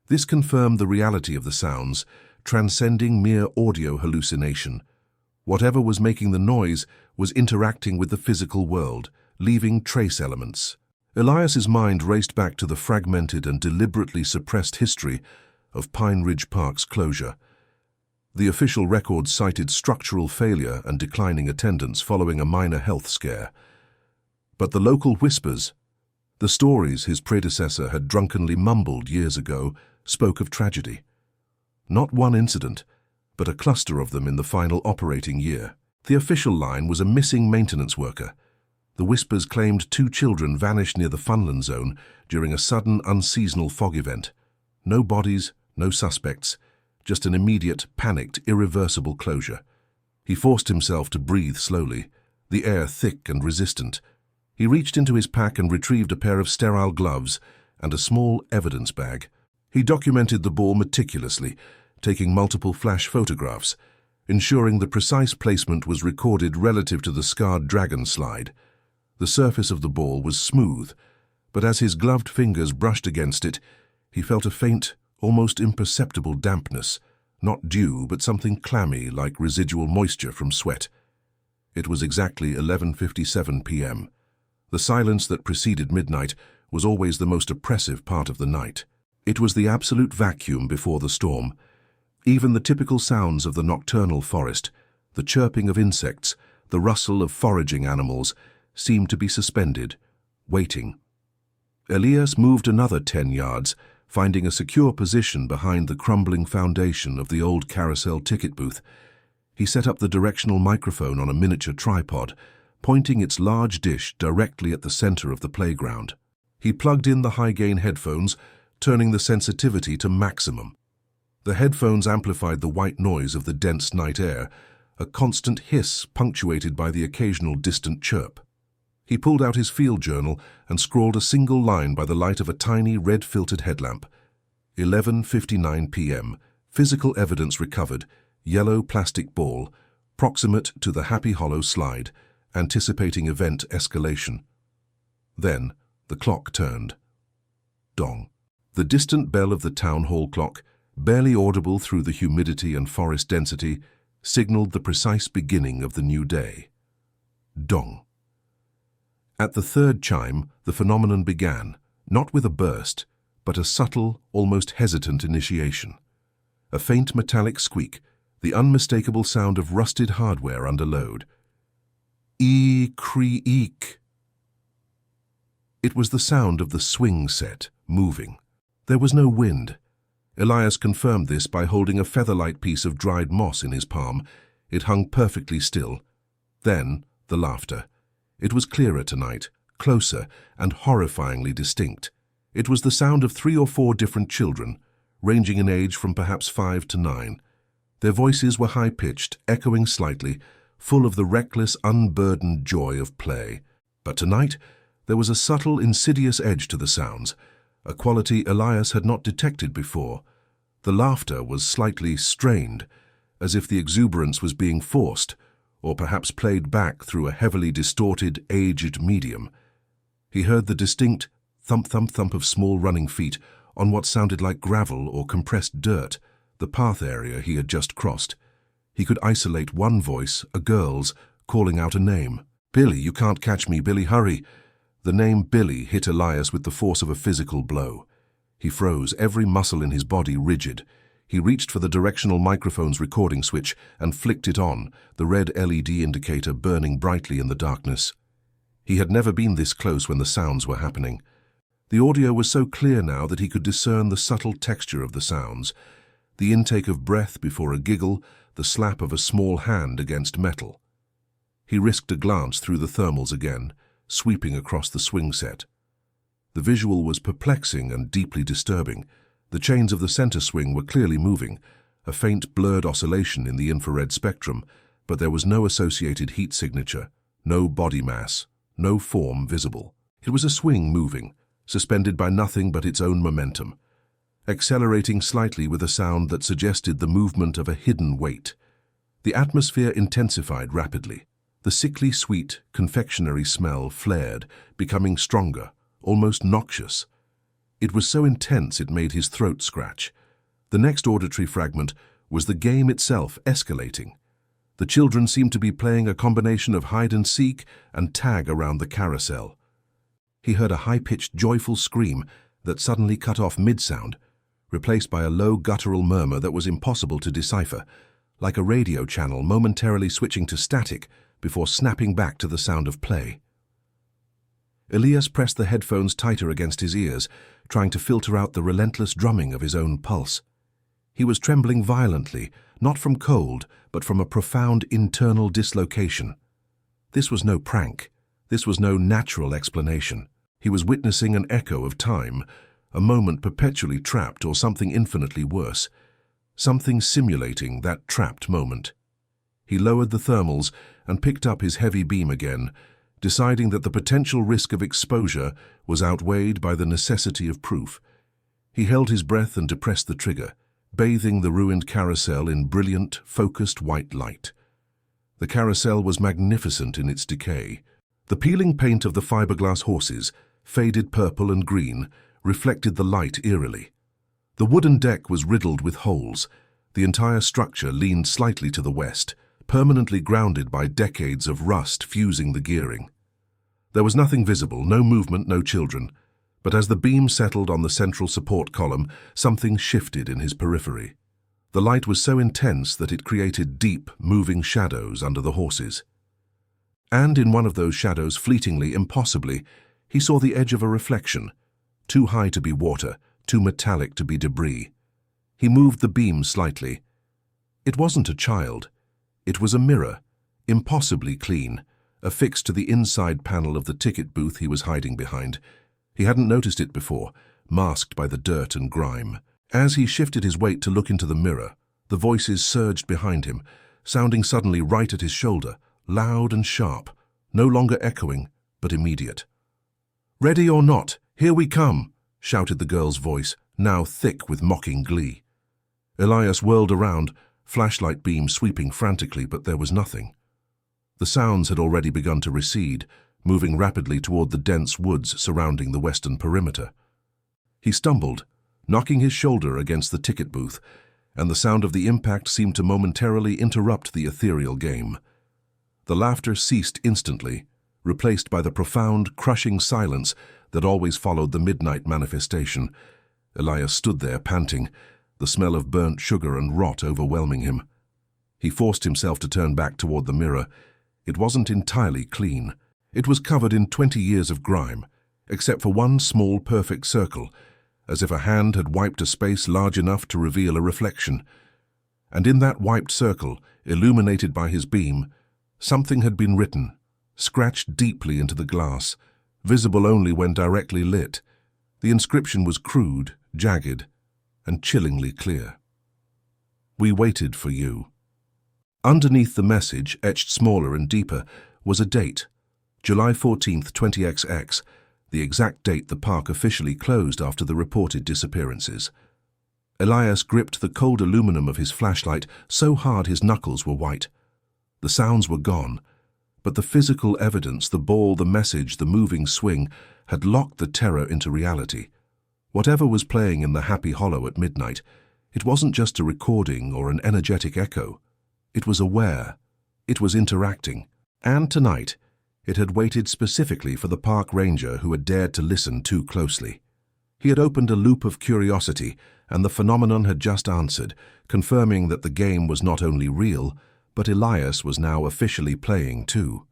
This confirmed the reality of the sounds, transcending mere audio hallucination. Whatever was making the noise was interacting with the physical world, leaving trace elements. Elias's mind raced back to the fragmented and deliberately suppressed history of Pine Ridge Park's closure. The official records cited structural failure and declining attendance following a minor health scare. But the local whispers, the stories his predecessor had drunkenly mumbled years ago, spoke of tragedy. Not one incident, but a cluster of them in the final operating year. The official line was a missing maintenance worker. The whispers claimed 2 children vanished near the Funland Zone during a sudden, unseasonal fog event. No bodies, no suspects, just an immediate, panicked, irreversible closure. He forced himself to breathe slowly, the air thick and resistant. He reached into his pack and retrieved a pair of sterile gloves and a small evidence bag. He documented the ball meticulously, taking multiple flash photographs, ensuring the precise placement was recorded relative to the scarred dragon slide. The surface of the ball was smooth, but as his gloved fingers brushed against it, he felt a faint, almost imperceptible dampness, not dew but something clammy like residual moisture from sweat. It was exactly 11:57 p.m. The silence that preceded midnight was always the most oppressive part of the night. It was the absolute vacuum before the storm. Even the typical sounds of the nocturnal forest, the chirping of insects, the rustle of foraging animals, seemed to be suspended, waiting. Elias moved another 10 yards, finding a secure position behind the crumbling foundation of the old carousel ticket booth. He set up the directional microphone on a miniature tripod, pointing its large dish directly at the center of the playground. He plugged in the high-gain headphones, turning the sensitivity to maximum. The headphones amplified the white noise of the dense night air, a constant hiss punctuated by the occasional distant chirp. He pulled out his field journal and scrawled a single line by the light of a tiny red-filtered headlamp. 11:59 p.m. Physical evidence recovered. Yellow plastic ball, proximate to the Happy Hollow slide, anticipating event escalation. Then the clock turned. Dong. The distant bell of the town hall clock, barely audible through the humidity and forest density, signaled the precise beginning of the new day. Dong. At the third chime, the phenomenon began, not with a burst, but a subtle, almost hesitant initiation. A faint metallic squeak, the unmistakable sound of rusted hardware under load. Eek-cree-eek. It was the sound of the swing set, moving. There was no wind. Elias confirmed this by holding a feather-light piece of dried moss in his palm. It hung perfectly still. Then, the laughter. It was clearer tonight, closer, and horrifyingly distinct. It was the sound of 3 or 4 different children, ranging in age from perhaps 5 to 9. Their voices were high-pitched, echoing slightly, full of the reckless, unburdened joy of play. But tonight, there was a subtle, insidious edge to the sounds, a quality Elias had not detected before. The laughter was slightly strained, as if the exuberance was being forced, or perhaps played back through a heavily distorted, aged medium. He heard the distinct thump-thump-thump of small running feet on what sounded like gravel or compressed dirt, the path area he had just crossed. He could isolate one voice, a girl's, calling out a name. "Billy, you can't catch me, Billy, hurry!" The name Billy hit Elias with the force of a physical blow. He froze, every muscle in his body rigid. He reached for the directional microphone's recording switch and flicked it on, the red LED indicator burning brightly in the darkness. He had never been this close when the sounds were happening. The audio was so clear now that he could discern the subtle texture of the sounds, the intake of breath before a giggle, the slap of a small hand against metal. He risked a glance through the thermals again, sweeping across the swing set. The visual was perplexing and deeply disturbing. The chains of the center swing were clearly moving, a faint blurred oscillation in the infrared spectrum, but there was no associated heat signature, no body mass, no form visible. It was a swing moving, suspended by nothing but its own momentum, accelerating slightly with a sound that suggested the movement of a hidden weight. The atmosphere intensified rapidly. The sickly sweet, confectionery smell flared, becoming stronger, almost noxious. It was so intense it made his throat scratch. The next auditory fragment was the game itself escalating. The children seemed to be playing a combination of hide-and-seek and tag around the carousel. He heard a high-pitched, joyful scream that suddenly cut off mid-sound, replaced by a low guttural murmur that was impossible to decipher, like a radio channel momentarily switching to static before snapping back to the sound of play. Elias pressed the headphones tighter against his ears, trying to filter out the relentless drumming of his own pulse. He was trembling violently, not from cold, but from a profound internal dislocation. This was no prank. This was no natural explanation. He was witnessing an echo of time, a moment perpetually trapped or something infinitely worse, something simulating that trapped moment. He lowered the thermals and picked up his heavy beam again, deciding that the potential risk of exposure was outweighed by the necessity of proof. He held his breath and depressed the trigger, bathing the ruined carousel in brilliant, focused white light. The carousel was magnificent in its decay. The peeling paint of the fiberglass horses, faded purple and green, reflected the light eerily. The wooden deck was riddled with holes. The entire structure leaned slightly to the west, permanently grounded by decades of rust fusing the gearing. There was nothing visible, no movement, no children. But as the beam settled on the central support column, something shifted in his periphery. The light was so intense that it created deep, moving shadows under the horses. And in one of those shadows, fleetingly, impossibly, he saw the edge of a reflection, too high to be water, too metallic to be debris. He moved the beam slightly. It wasn't a child. It was a mirror, impossibly clean, affixed to the inside panel of the ticket booth he was hiding behind. He hadn't noticed it before, masked by the dirt and grime. As he shifted his weight to look into the mirror, the voices surged behind him, sounding suddenly right at his shoulder, loud and sharp, no longer echoing, but immediate. "Ready or not, here we come," shouted the girl's voice, now thick with mocking glee. Elias whirled around, flashlight beam sweeping frantically, but there was nothing. The sounds had already begun to recede, moving rapidly toward the dense woods surrounding the western perimeter. He stumbled, knocking his shoulder against the ticket booth, and the sound of the impact seemed to momentarily interrupt the ethereal game. The laughter ceased instantly, replaced by the profound, crushing silence that always followed the midnight manifestation. Elias stood there, panting, the smell of burnt sugar and rot overwhelming him. He forced himself to turn back toward the mirror. It wasn't entirely clean. It was covered in 20 years of grime, except for one small, perfect circle, as if a hand had wiped a space large enough to reveal a reflection. And in that wiped circle, illuminated by his beam, something had been written, scratched deeply into the glass, visible only when directly lit. The inscription was crude, jagged, and chillingly clear. "We waited for you." Underneath the message, etched smaller and deeper, was a date, July 14th, 20XX, the exact date the park officially closed after the reported disappearances. Elias gripped the cold aluminum of his flashlight so hard his knuckles were white. The sounds were gone, but the physical evidence, the ball, the message, the moving swing, had locked the terror into reality. Whatever was playing in the Happy Hollow at midnight, it wasn't just a recording or an energetic echo. It was aware. It was interacting. And tonight, it had waited specifically for the park ranger who had dared to listen too closely. He had opened a loop of curiosity, and the phenomenon had just answered, confirming that the game was not only real, but Elias was now officially playing too.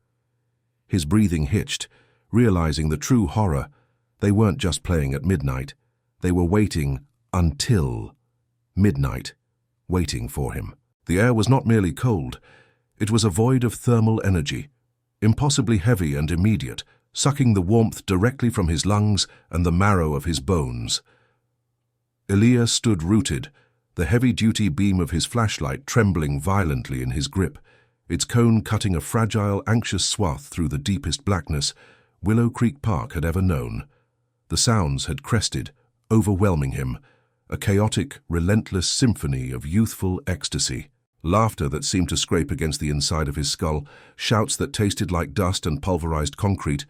His breathing hitched, realizing the true horror. They weren't just playing at midnight. They were waiting until midnight, waiting for him. The air was not merely cold. It was a void of thermal energy, impossibly heavy and immediate, sucking the warmth directly from his lungs and the marrow of his bones. Elias stood rooted, the heavy-duty beam of his flashlight trembling violently in his grip, its cone cutting a fragile, anxious swath through the deepest blackness Willow Creek Park had ever known. The sounds had crested, overwhelming him, a chaotic, relentless symphony of youthful ecstasy. Laughter that seemed to scrape against the inside of his skull, shouts that tasted like dust and pulverized concrete,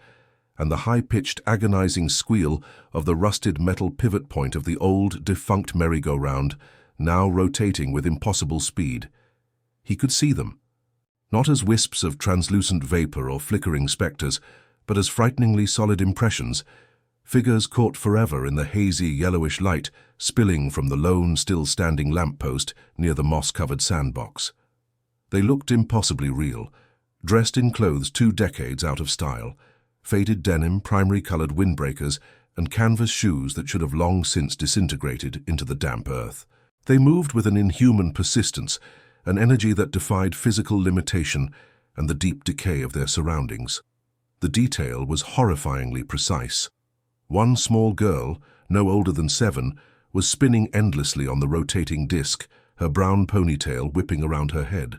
and the high-pitched, agonizing squeal of the rusted metal pivot point of the old, defunct merry-go-round, now rotating with impossible speed. He could see them, not as wisps of translucent vapor or flickering specters, but as frighteningly solid impressions, figures caught forever in the hazy, yellowish light spilling from the lone, still-standing lamppost near the moss-covered sandbox. They looked impossibly real, dressed in clothes 2 decades out of style, faded denim, primary-colored windbreakers, and canvas shoes that should have long since disintegrated into the damp earth. They moved with an inhuman persistence, an energy that defied physical limitation and the deep decay of their surroundings. The detail was horrifyingly precise. One small girl, no older than 7, was spinning endlessly on the rotating disc, her brown ponytail whipping around her head.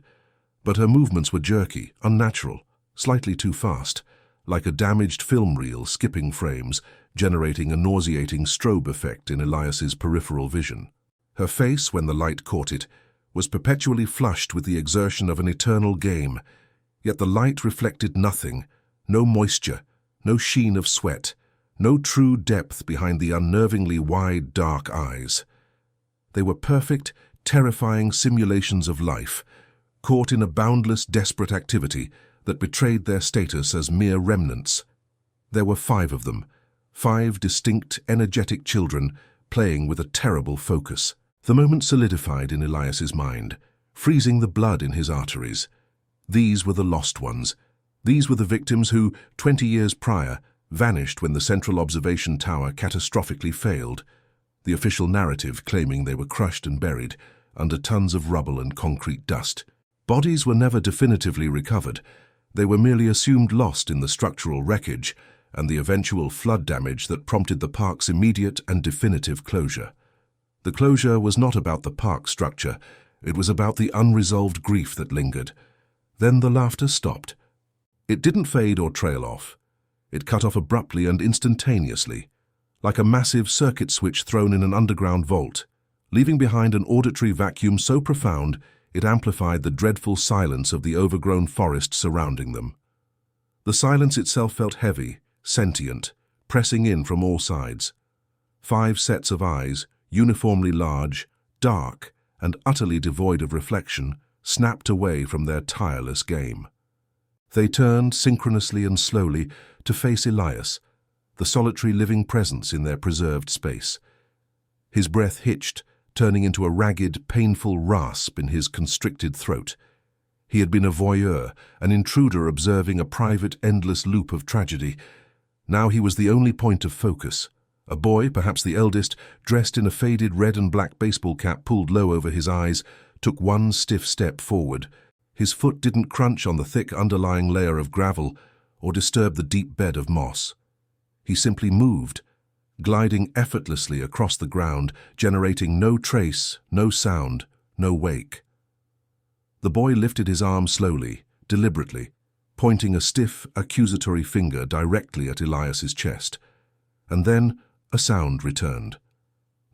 But her movements were jerky, unnatural, slightly too fast, like a damaged film reel skipping frames, generating a nauseating strobe effect in Elias's peripheral vision. Her face, when the light caught it, was perpetually flushed with the exertion of an eternal game, yet the light reflected nothing, no moisture, no sheen of sweat, no true depth behind the unnervingly wide, dark eyes. They were perfect, terrifying simulations of life, caught in a boundless, desperate activity that betrayed their status as mere remnants. There were 5 of them, 5 distinct, energetic children playing with a terrible focus. The moment solidified in Elias's mind, freezing the blood in his arteries. These were the lost ones. These were the victims who, 20 years prior, vanished when the Central Observation Tower catastrophically failed, the official narrative claiming they were crushed and buried under tons of rubble and concrete dust. Bodies were never definitively recovered. They were merely assumed lost in the structural wreckage and the eventual flood damage that prompted the park's immediate and definitive closure. The closure was not about the park structure. It was about the unresolved grief that lingered. Then the laughter stopped. It didn't fade or trail off. It cut off abruptly and instantaneously, like a massive circuit switch thrown in an underground vault, leaving behind an auditory vacuum so profound it amplified the dreadful silence of the overgrown forest surrounding them. The silence itself felt heavy, sentient, pressing in from all sides. 5 sets of eyes, uniformly large, dark, and utterly devoid of reflection, snapped away from their tireless game. They turned synchronously and slowly to face Elias, the solitary living presence in their preserved space. His breath hitched, turning into a ragged, painful rasp in his constricted throat. He had been a voyeur, an intruder observing a private, endless loop of tragedy. Now he was the only point of focus. A boy, perhaps the eldest, dressed in a faded red and black baseball cap pulled low over his eyes, took one stiff step forward. His foot didn't crunch on the thick underlying layer of gravel or disturb the deep bed of moss. He simply moved, gliding effortlessly across the ground, generating no trace, no sound, no wake. The boy lifted his arm slowly, deliberately, pointing a stiff, accusatory finger directly at Elias's chest. And then a sound returned.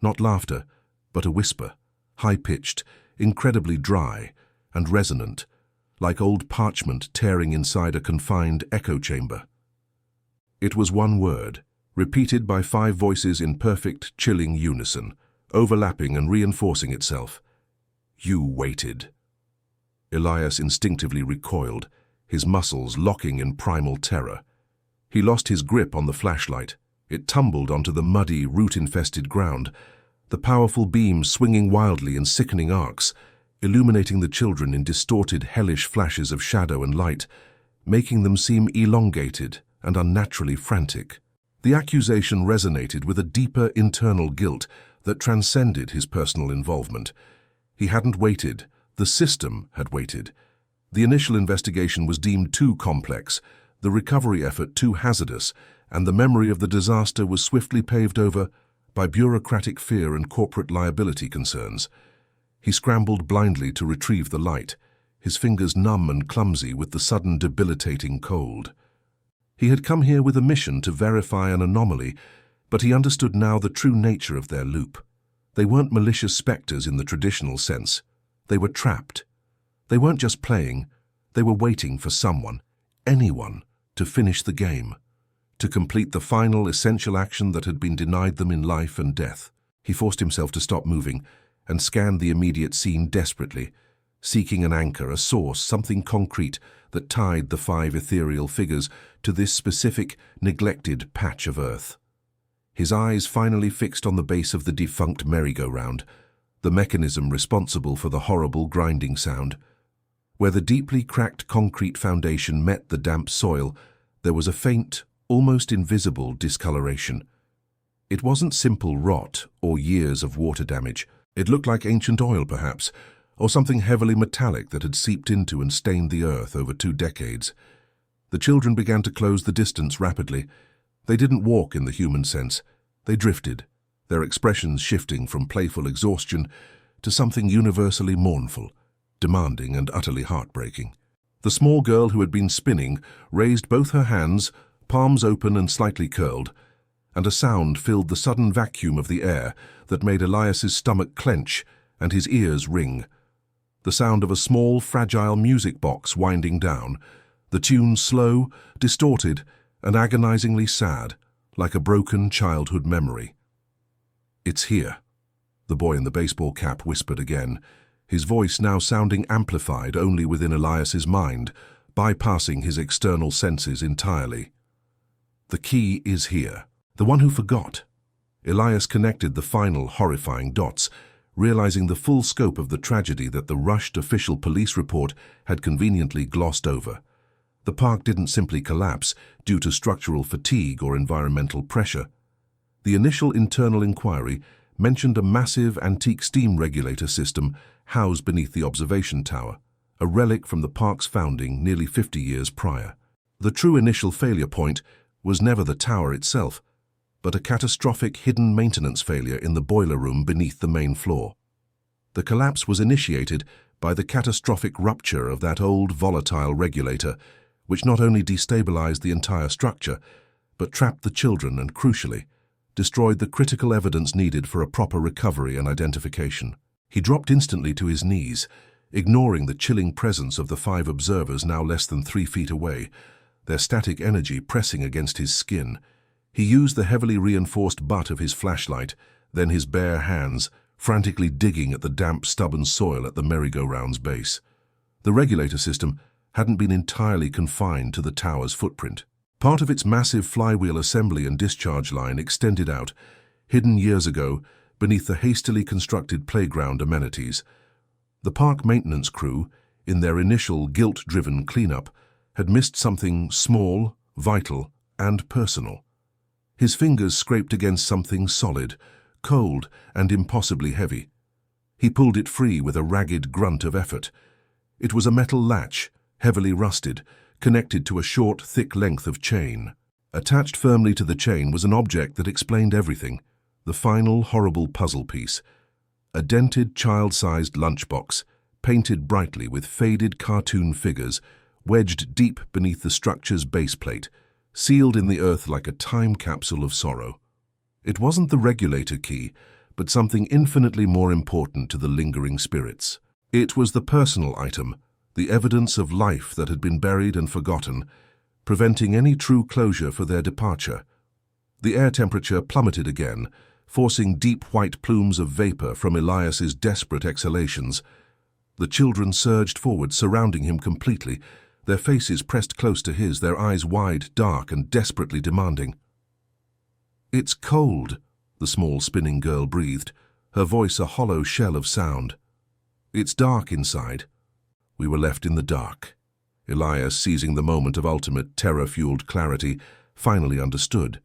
Not laughter, but a whisper, high-pitched, incredibly dry, and resonant, like old parchment tearing inside a confined echo chamber. It was one word, repeated by 5 voices in perfect, chilling unison, overlapping and reinforcing itself. You waited. Elias instinctively recoiled, his muscles locking in primal terror. He lost his grip on the flashlight. It tumbled onto the muddy, root-infested ground, the powerful beam swinging wildly in sickening arcs, illuminating the children in distorted, hellish flashes of shadow and light, making them seem elongated and unnaturally frantic. The accusation resonated with a deeper internal guilt that transcended his personal involvement. He hadn't waited. The system had waited. The initial investigation was deemed too complex, the recovery effort too hazardous, and the memory of the disaster was swiftly paved over by bureaucratic fear and corporate liability concerns. He scrambled blindly to retrieve the light, his fingers numb and clumsy with the sudden debilitating cold. He had come here with a mission to verify an anomaly, but he understood now the true nature of their loop. They weren't malicious specters in the traditional sense. They were trapped. They weren't just playing, they were waiting for someone, anyone, to finish the game, to complete the final essential action that had been denied them in life and death. He forced himself to stop moving and scanned the immediate scene desperately, seeking an anchor, a source, something concrete that tied the 5 ethereal figures to this specific, neglected patch of earth. His eyes finally fixed on the base of the defunct merry-go-round, the mechanism responsible for the horrible grinding sound. Where the deeply cracked concrete foundation met the damp soil, there was a faint, almost invisible discoloration. It wasn't simple rot or years of water damage. It looked like ancient oil, perhaps, or something heavily metallic that had seeped into and stained the earth over 2 decades. The children began to close the distance rapidly. They didn't walk in the human sense. They drifted, their expressions shifting from playful exhaustion to something universally mournful, demanding and utterly heartbreaking. The small girl who had been spinning raised both her hands, palms open and slightly curled, and a sound filled the sudden vacuum of the air that made Elias's stomach clench and his ears ring. The sound of a small, fragile music box winding down, the tune slow, distorted, and agonizingly sad, like a broken childhood memory. It's here. the boy in the baseball cap whispered again, his voice now sounding amplified only within Elias's mind, bypassing his external senses entirely. The key is here. The one who forgot. Elias connected the final horrifying dots, realizing the full scope of the tragedy that the rushed official police report had conveniently glossed over. The park didn't simply collapse due to structural fatigue or environmental pressure. The initial internal inquiry mentioned a massive antique steam regulator system housed beneath the observation tower, a relic from the park's founding nearly 50 years prior. The true initial failure point was never the tower itself, but a catastrophic hidden maintenance failure in the boiler room beneath the main floor. The collapse was initiated by the catastrophic rupture of that old volatile regulator, which not only destabilized the entire structure, but trapped the children and, crucially, destroyed the critical evidence needed for a proper recovery and identification. He dropped instantly to his knees, ignoring the chilling presence of the 5 observers now less than 3 feet away, their static energy pressing against his skin. He used the heavily reinforced butt of his flashlight, then his bare hands, frantically digging at the damp, stubborn soil at the merry-go-round's base. The regulator system hadn't been entirely confined to the tower's footprint. Part of its massive flywheel assembly and discharge line extended out, hidden years ago beneath the hastily constructed playground amenities. The park maintenance crew, in their initial guilt-driven cleanup, had missed something small, vital, and personal. His fingers scraped against something solid, cold, and impossibly heavy. He pulled it free with a ragged grunt of effort. It was a metal latch, heavily rusted, connected to a short, thick length of chain. Attached firmly to the chain was an object that explained everything, the final horrible puzzle piece. A dented, child-sized lunchbox, painted brightly with faded cartoon figures, wedged deep beneath the structure's base plate, sealed in the earth like a time capsule of sorrow. It wasn't the regulator key, but something infinitely more important to the lingering spirits. It was the personal item, the evidence of life that had been buried and forgotten, preventing any true closure for their departure. The air temperature plummeted again, forcing deep white plumes of vapor from Elias's desperate exhalations. The children surged forward, surrounding him completely, their faces pressed close to his, their eyes wide, dark, and desperately demanding. "It's cold," the small spinning girl breathed, her voice a hollow shell of sound. "It's dark inside." We were left in the dark. Elias, seizing the moment of ultimate terror-fueled clarity, finally understood.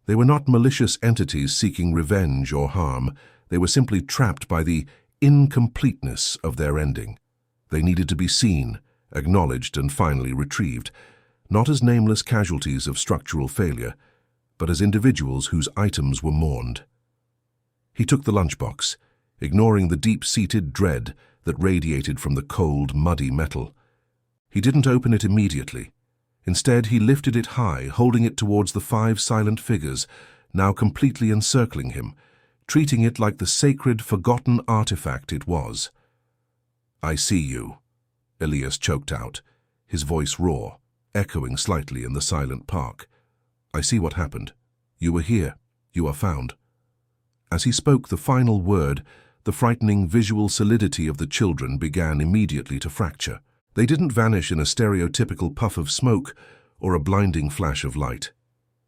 They were not malicious entities seeking revenge or harm. They were simply trapped by the incompleteness of their ending. They needed to be seen, acknowledged, and finally retrieved, not as nameless casualties of structural failure, but as individuals whose items were mourned. He took the lunchbox, ignoring the deep-seated dread that radiated from the cold, muddy metal. He didn't open it immediately. Instead, he lifted it high, holding it towards the 5 silent figures, now completely encircling him, treating it like the sacred, forgotten artifact it was. "I see you," Elias choked out, his voice raw, echoing slightly in the silent park. "I see what happened. You were here. You are found." As he spoke the final word, the frightening visual solidity of the children began immediately to fracture. They didn't vanish in a stereotypical puff of smoke or a blinding flash of light.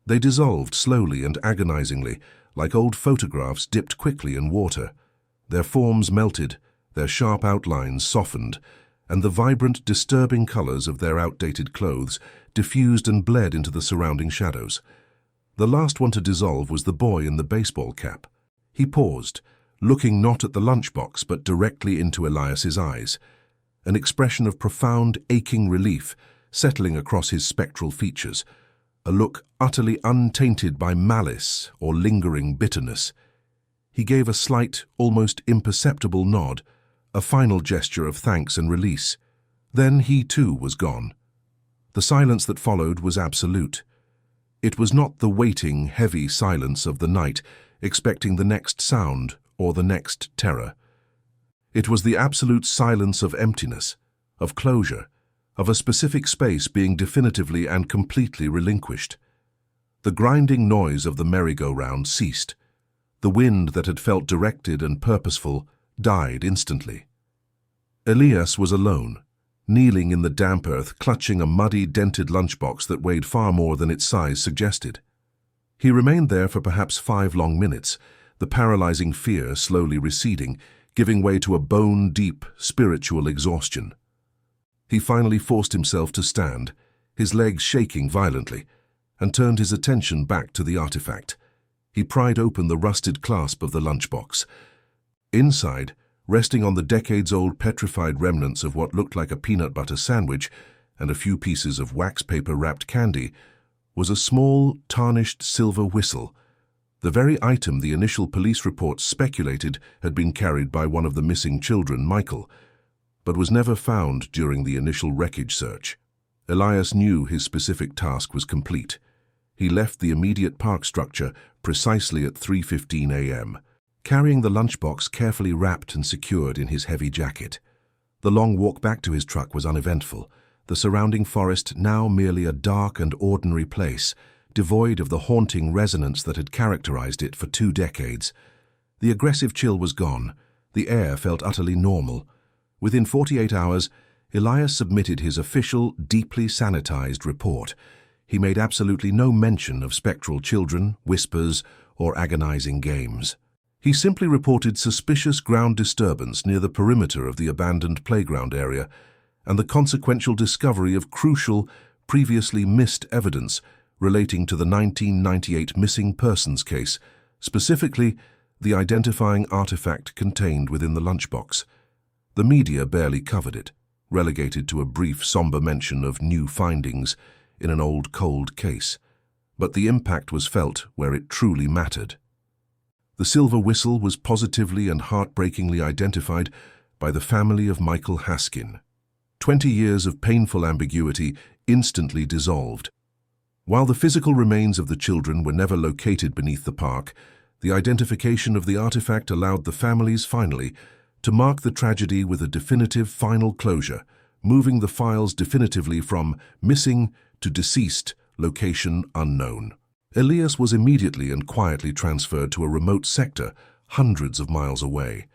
They dissolved slowly and agonizingly, like old photographs dipped quickly in water. Their forms melted, their sharp outlines softened, and the vibrant, disturbing colors of their outdated clothes diffused and bled into the surrounding shadows. The last one to dissolve was the boy in the baseball cap. He paused, looking not at the lunchbox but directly into Elias's eyes, an expression of profound, aching relief settling across his spectral features, a look utterly untainted by malice or lingering bitterness. He gave a slight, almost imperceptible nod, a final gesture of thanks and release. Then he too was gone. The silence that followed was absolute. It was not the waiting, heavy silence of the night, expecting the next sound or the next terror. It was the absolute silence of emptiness, of closure, of a specific space being definitively and completely relinquished. The grinding noise of the merry-go-round ceased. The wind that had felt directed and purposeful died instantly. Elias was alone, kneeling in the damp earth, clutching a muddy, dented lunchbox that weighed far more than its size suggested. He remained there for perhaps 5 long minutes, the paralyzing fear slowly receding, giving way to a bone-deep spiritual exhaustion. He finally forced himself to stand, his legs shaking violently, and turned his attention back to the artifact. He pried open the rusted clasp of the lunchbox. Inside, resting on the decades-old petrified remnants of what looked like a peanut butter sandwich and a few pieces of wax paper-wrapped candy, was a small, tarnished silver whistle, the very item the initial police reports speculated had been carried by one of the missing children, Michael, but was never found during the initial wreckage search. Elias knew his specific task was complete. He left the immediate park structure precisely at 3:15 a.m., carrying the lunchbox carefully wrapped and secured in his heavy jacket. The long walk back to his truck was uneventful, the surrounding forest now merely a dark and ordinary place, devoid of the haunting resonance that had characterized it for 2 decades. The aggressive chill was gone. The air felt utterly normal. Within 48 hours, Elias submitted his official, deeply sanitized report. He made absolutely no mention of spectral children, whispers, or agonizing games. He simply reported suspicious ground disturbance near the perimeter of the abandoned playground area and the consequential discovery of crucial, previously missed evidence relating to the 1998 missing persons case, specifically the identifying artifact contained within the lunchbox. The media barely covered it, relegated to a brief, somber mention of new findings in an old, cold case. But the impact was felt where it truly mattered. The silver whistle was positively and heartbreakingly identified by the family of Michael Haskin. 20 years of painful ambiguity instantly dissolved. While the physical remains of the children were never located beneath the park, the identification of the artifact allowed the families finally to mark the tragedy with a definitive final closure, moving the files definitively from missing to deceased, location unknown. Elias was immediately and quietly transferred to a remote sector hundreds of miles away,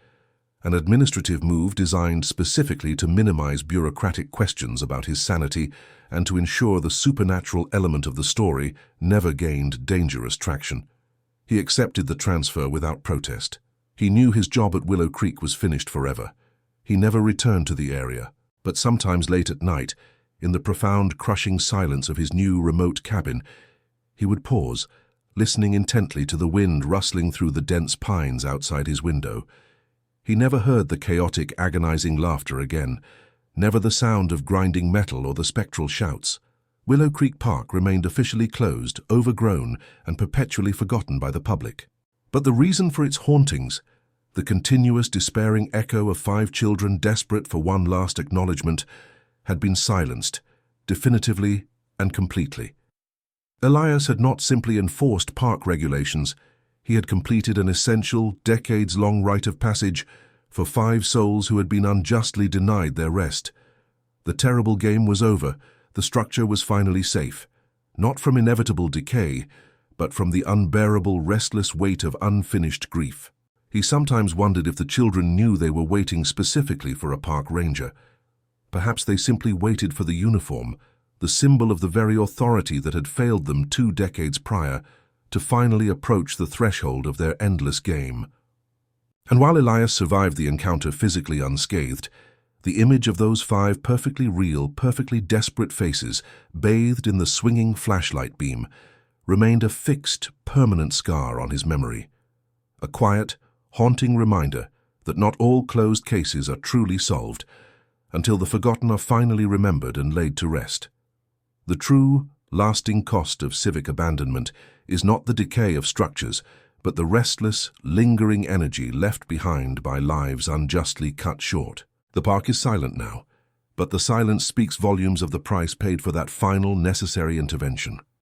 an administrative move designed specifically to minimize bureaucratic questions about his sanity and to ensure the supernatural element of the story never gained dangerous traction. He accepted the transfer without protest. He knew his job at Willow Creek was finished forever. He never returned to the area, but sometimes late at night, in the profound, crushing silence of his new remote cabin, he would pause, listening intently to the wind rustling through the dense pines outside his window. He never heard the chaotic, agonizing laughter again, never the sound of grinding metal or the spectral shouts. Willow Creek Park remained officially closed, overgrown, and perpetually forgotten by the public. But the reason for its hauntings, the continuous, despairing echo of 5 children desperate for one last acknowledgement, had been silenced, definitively and completely. Elias had not simply enforced park regulations, he had completed an essential, decades-long rite of passage for 5 souls who had been unjustly denied their rest. The terrible game was over, the structure was finally safe, not from inevitable decay, but from the unbearable, restless weight of unfinished grief. He sometimes wondered if the children knew they were waiting specifically for a park ranger. Perhaps they simply waited for the uniform, the symbol of the very authority that had failed them 2 decades prior, to finally approach the threshold of their endless game. And while Elias survived the encounter physically unscathed, the image of those 5 perfectly real, perfectly desperate faces, bathed in the swinging flashlight beam, remained a fixed, permanent scar on his memory. A quiet, haunting reminder that not all closed cases are truly solved until the forgotten are finally remembered and laid to rest. The true, lasting cost of civic abandonment is not the decay of structures, but the restless, lingering energy left behind by lives unjustly cut short. The park is silent now, but the silence speaks volumes of the price paid for that final, necessary intervention.